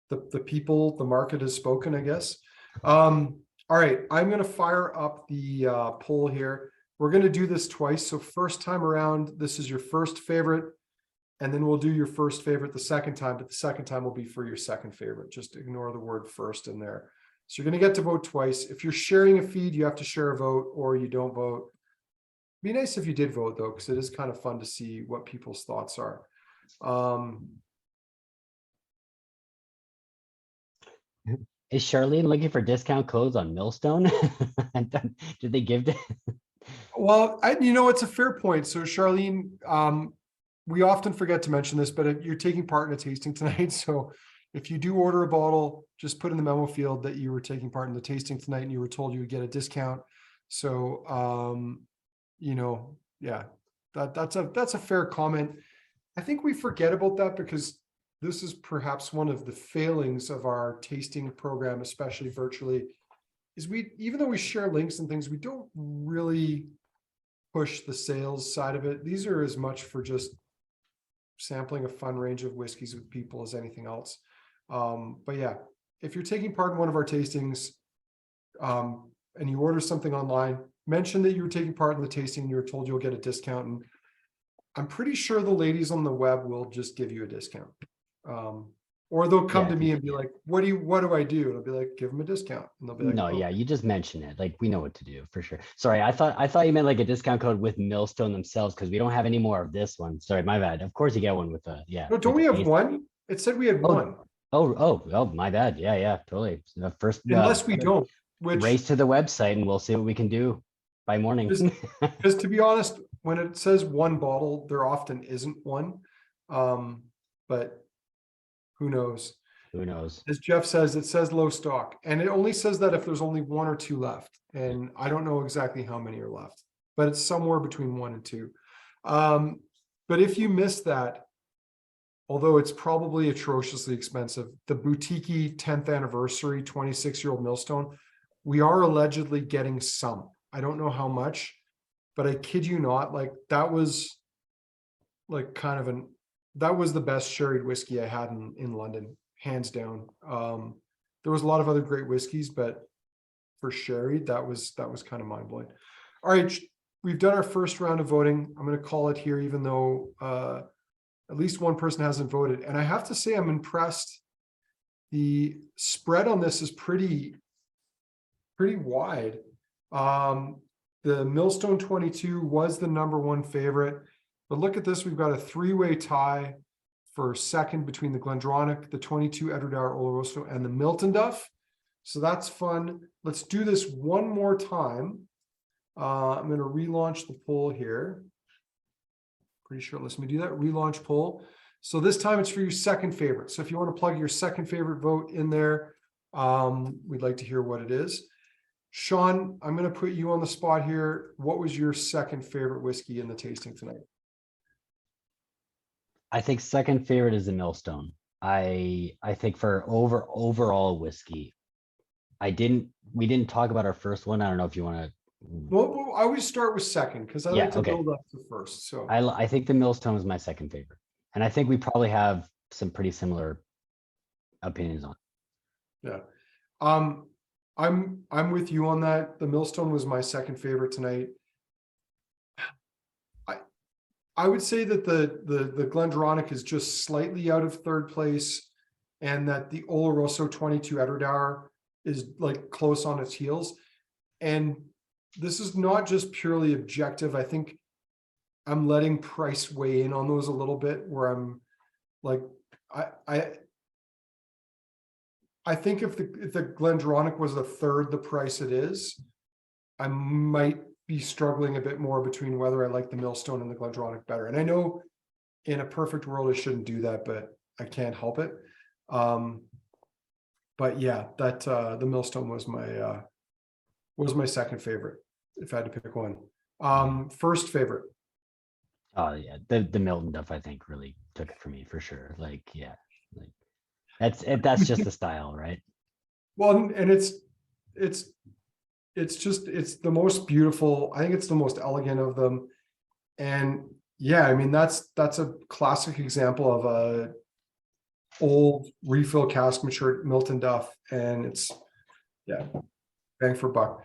[SPEAKER 1] the market has spoken, I guess. All right, I'm going to fire up the poll here. We're going to do this twice. So first time around, this is your first favorite, and then we'll do your first favorite the second time, but the second time will be for your second favorite. Just ignore the word first in there. So you're going to get to vote twice. If you're sharing a feed, you have to share a vote or you don't vote. Be nice if you did vote though, because it is kind of fun to see what people's thoughts are.
[SPEAKER 2] Is Charlene looking for discount codes on Millstone? Did they give to?
[SPEAKER 1] Well, it's a fair point. So Charlene, we often forget to mention this, but you're taking part in a tasting tonight. So if you do order a bottle, just put in the memo field that you were taking part in the tasting tonight and you were told you would get a discount. So, yeah, that's a fair comment. I think we forget about that because this is perhaps one of the failings of our tasting program, especially virtually, is even though we share links and things, we don't really push the sales side of it. These are as much for just sampling a fun range of whiskeys with people as anything else. But yeah, if you're taking part in one of our tastings and you order something online, mention that you were taking part in the tasting and you were told you'll get a discount. And I'm pretty sure the ladies on the web will just give you a discount. Or they'll come
[SPEAKER 2] Yeah,
[SPEAKER 1] to
[SPEAKER 2] I
[SPEAKER 1] me
[SPEAKER 2] think
[SPEAKER 1] and be like, what do I do? And I'll be like, give them a discount. And they'll be like,
[SPEAKER 2] no,
[SPEAKER 1] oh,
[SPEAKER 2] yeah, you just mention it. Like we know what to do for sure. Sorry, I thought you meant like a discount code with Millstone themselves because we don't have any more of this one. Sorry, my bad. Of course you get one with a
[SPEAKER 1] no, don't
[SPEAKER 2] with
[SPEAKER 1] we
[SPEAKER 2] the
[SPEAKER 1] have
[SPEAKER 2] taste.
[SPEAKER 1] one? It said we had
[SPEAKER 2] Oh,
[SPEAKER 1] one,
[SPEAKER 2] oh, my bad. Yeah, yeah, totally. So the first
[SPEAKER 1] unless we don't, which
[SPEAKER 2] race to the website and we'll see what we can do by morning.
[SPEAKER 1] is, because to be honest, when it says one bottle, there often isn't one. But who knows?
[SPEAKER 2] Who knows?
[SPEAKER 1] As Jeff says, it says low stock, and it only says that if there's only one or two left. And I don't know exactly how many are left, but it's somewhere between one and two. But if you missed that, although it's probably atrociously expensive, the boutique 10th anniversary 26-year-old Millstone, we are allegedly getting some. I don't know how much, but I kid you not, like that was like kind of that was the best sherried whiskey I had in London, hands down. There was a lot of other great whiskeys, but for sherry, that was kind of mind blowing. All right, we've done our first round of voting. I'm going to call it here, even though at least one person hasn't voted. And I have to say, I'm impressed. The spread on this is pretty wide. The Millstone 22 was the #1 favorite, but look at this. We've got a 3-way tie for second between the GlenDronach, the 22 Edradours Oloroso, and the Miltonduff. So that's fun. Let's do this one more time. I'm going to relaunch the poll here. Pretty sure it lets me do that. Relaunch poll. So this time it's for your second favorite. So if you want to plug your second favorite vote in there, we'd like to hear what it is. Sean, I'm going to put you on the spot here. What was your second favorite whiskey in the tasting tonight?
[SPEAKER 2] I think second favorite is the Millstone. I think for overall whiskey, we didn't talk about our first one. I don't know if you want to.
[SPEAKER 1] Well, I always start with second because I like to build up to first. So
[SPEAKER 2] I think the Millstone is my second favorite, and I think we probably have some pretty similar opinions on it.
[SPEAKER 1] Yeah. I'm with you on that. The Millstone was my second favorite tonight. I would say that the GlenDronach is just slightly out of third place, and that the Oloroso 22 Edradours is like close on its heels. And this is not just purely objective. I think I'm letting price weigh in on those a little bit, where I'm like, I think if the GlenDronach was a third the price it is, I might be struggling a bit more between whether I like the Millstone and the GlenDronach better. And I know in a perfect world I shouldn't do that, but I can't help it. But yeah, that the Millstone was my second favorite, if I had to pick one. First favorite.
[SPEAKER 2] Oh yeah, the Miltonduff I think really took it for me for sure. Like yeah, like that's just the style, right?
[SPEAKER 1] Well, and it's the most beautiful. I think it's the most elegant of them. And yeah, I mean, that's a classic example of a old refill cask matured Miltonduff, and it's bang for buck.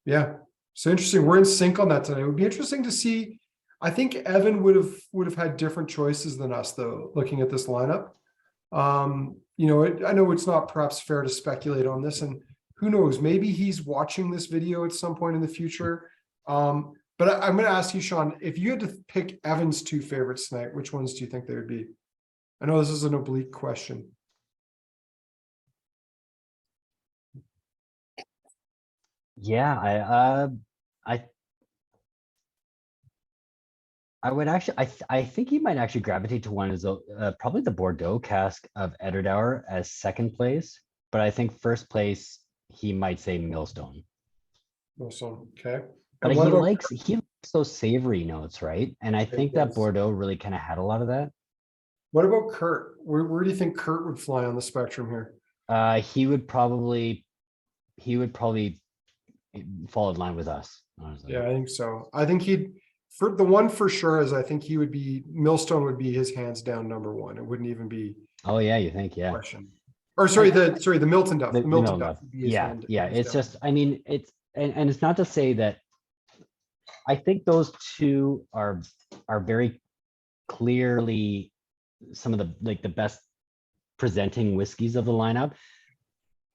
[SPEAKER 1] Yeah, so interesting. We're in sync on that tonight. It would be interesting to see. I think Evan would have had different choices than us, though, looking at this lineup. I know it's not perhaps fair to speculate on this, and who knows, maybe he's watching this video at some point in the future. But I'm going to ask you, Sean, if you had to pick Evan's two favorites tonight, which ones do you think they would be? I know this is an oblique question.
[SPEAKER 2] Yeah, I would actually, I think he might actually gravitate to one as probably the Bordeaux cask of Edradours as second place, but I think first place he might say Millstone.
[SPEAKER 1] Millstone, okay.
[SPEAKER 2] But
[SPEAKER 1] And
[SPEAKER 2] he
[SPEAKER 1] what about
[SPEAKER 2] likes those savory notes, right? And I think that
[SPEAKER 1] yes.
[SPEAKER 2] Bordeaux really kind of had a lot of that.
[SPEAKER 1] What about Kurt? Where do you think Kurt would fly on the spectrum here?
[SPEAKER 2] He would probably fall in line with us, honestly.
[SPEAKER 1] Yeah, I think so. I think for the one for sure is I think Millstone would be his hands down #1. It wouldn't even be
[SPEAKER 2] Oh yeah, you think, yeah.
[SPEAKER 1] question. Or sorry, the Miltonduff. The Miltonduff
[SPEAKER 2] Miltonduff.
[SPEAKER 1] would be his
[SPEAKER 2] Yeah,
[SPEAKER 1] hands
[SPEAKER 2] it's
[SPEAKER 1] down.
[SPEAKER 2] just, I mean, it's and it's not to say that I think those two are very clearly some of the best presenting whiskeys of the lineup.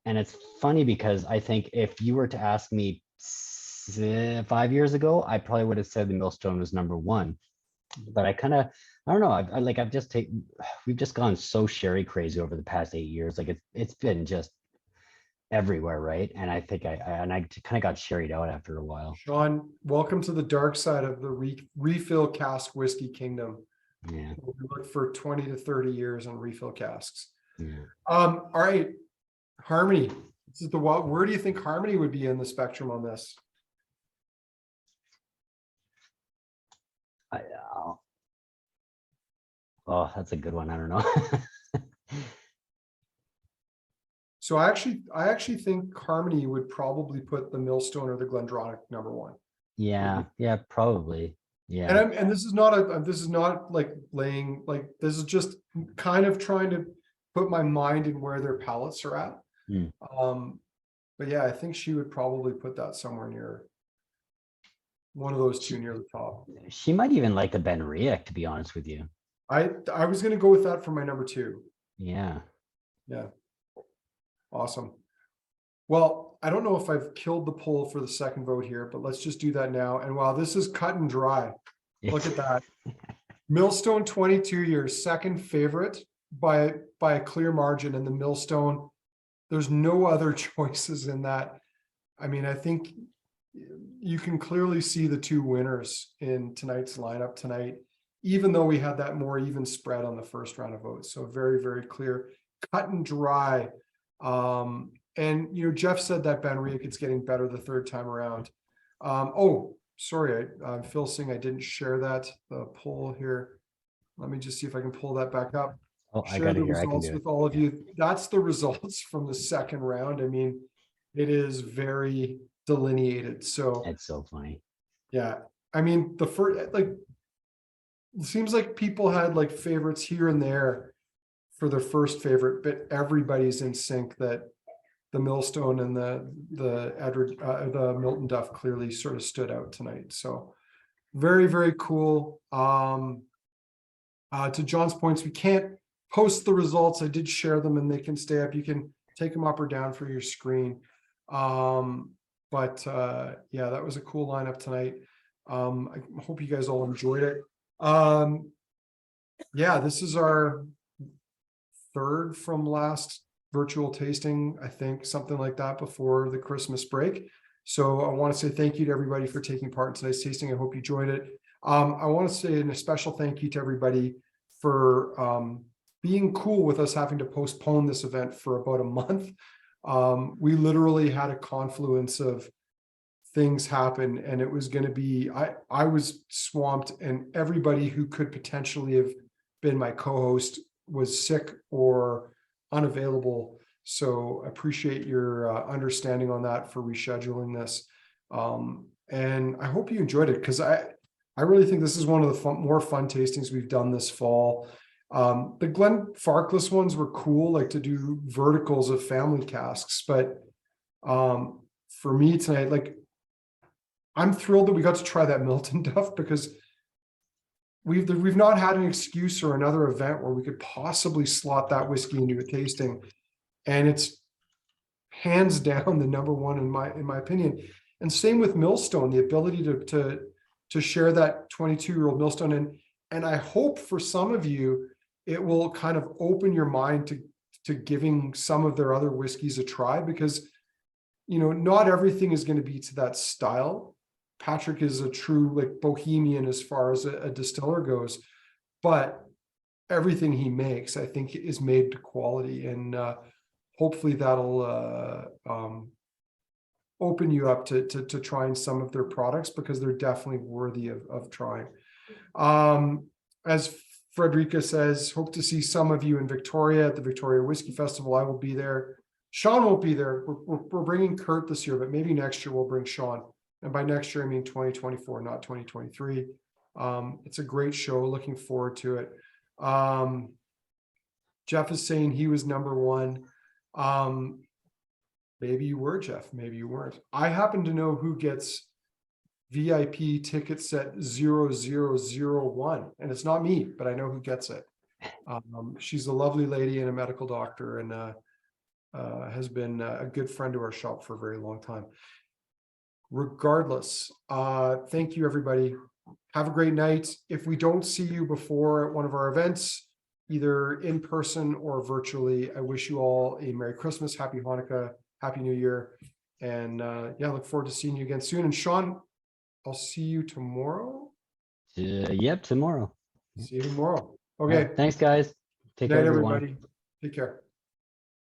[SPEAKER 2] And it's funny because I think if you were to ask me 5 years ago, I probably would have said the Millstone was number one. But I don't know. We've just gone so sherry crazy over the past 8 years. Like it's been just everywhere, right? And I think I kind of got sherried out after a while.
[SPEAKER 1] Sean, welcome to the dark side of the refill cask whiskey kingdom.
[SPEAKER 2] Yeah.
[SPEAKER 1] We look for 20 to 30 years on refill casks.
[SPEAKER 2] Yeah.
[SPEAKER 1] All right, Harmony. This is where do you think Harmony would be in the spectrum on this?
[SPEAKER 2] Oh, that's a good one. I don't know.
[SPEAKER 1] So I actually think Harmony would probably put the Millstone or the GlenDronach number one.
[SPEAKER 2] Yeah, probably. Yeah.
[SPEAKER 1] And this is not like laying, like, this is just kind of trying to put my mind in where their palates are at. But yeah, I think she would probably put that somewhere near one of those two near the top.
[SPEAKER 2] She might even like the BenRiach, to be honest with you.
[SPEAKER 1] I was going to go with that for my number two.
[SPEAKER 2] Yeah.
[SPEAKER 1] Yeah. Awesome. Well, I don't know if I've killed the poll for the second vote here, but let's just do that now. And wow, this is cut and dry. Look at that. Millstone 22 years, second favorite by a clear margin. And the Millstone, there's no other choices in that. I mean, I think you can clearly see the two winners in tonight's lineup tonight, even though we had that more even spread on the first round of votes. So very, very clear, cut and dry. And Jeff said that BenRiach, it's getting better the third time around. Oh, sorry, Phil saying I didn't share the poll here. Let me just see if I can pull that back up.
[SPEAKER 2] Oh,
[SPEAKER 1] Share the results with all of you. That's the results from the second round. I mean, it is very delineated. So
[SPEAKER 2] it's so funny.
[SPEAKER 1] Yeah, I mean, the first, like, it seems like people had like favorites here and there for their first favorite, but everybody's in sync that the Millstone and the Miltonduff clearly sort of stood out tonight. So very, very cool. To John's points, we can't post the results. I did share them and they can stay up. You can take them up or down for your screen. But yeah, that was a cool lineup tonight. I hope you guys all enjoyed it. Yeah, this is our third from last virtual tasting, I think, something like that before the Christmas break. So I want to say thank you to everybody for taking part in tonight's tasting. I hope you enjoyed it. I want to say a special thank you to everybody for being cool with us having to postpone this event for about a month. We literally had a confluence of things happen, and it was going to be, I was swamped, and everybody who could potentially have been my co-host was sick or unavailable. So I appreciate your understanding on that for rescheduling this. And I hope you enjoyed it, because I really think this is one of the more fun tastings we've done this fall. The Glenfarclas ones were cool, like to do verticals of family casks, but for me tonight, like, I'm thrilled that we got to try that Miltonduff, because we've not had an excuse or another event where we could possibly slot that whiskey into a tasting, and it's hands down the number one in my opinion. And same with Millstone, the ability to share that 22-year-old Millstone, and I hope for some of you it will kind of open your mind to giving some of their other whiskeys a try, because not everything is going to be to that style. Patrick is a true like bohemian as far as a distiller goes, but everything he makes, I think, is made to quality, and hopefully that'll open you up to trying some of their products, because they're definitely worthy of trying. As Frederica says, hope to see some of you in Victoria at the Victoria Whiskey Festival. I will be there. Sean won't be there. We're bringing Kurt this year, but maybe next year we'll bring Sean. And by next year, I mean 2024, not 2023. It's a great show. Looking forward to it. Jeff is saying he was number one. Maybe you were, Jeff. Maybe you weren't. I happen to know who gets VIP ticket set 0001. And it's not me, but I know who gets it. She's a lovely lady and a medical doctor, and has been a good friend to our shop for a very long time. Regardless, thank you, everybody. Have a great night. If we don't see you before at one of our events, either in person or virtually, I wish you all a Merry Christmas, Happy Hanukkah, Happy New Year. And yeah, look forward to seeing you again soon. And Sean, I'll see you tomorrow.
[SPEAKER 2] Yep, tomorrow.
[SPEAKER 1] See you tomorrow.
[SPEAKER 2] All right,
[SPEAKER 1] Okay.
[SPEAKER 2] thanks, guys. Take
[SPEAKER 1] Good
[SPEAKER 2] care,
[SPEAKER 1] night,
[SPEAKER 2] everyone.
[SPEAKER 1] everybody. Take care.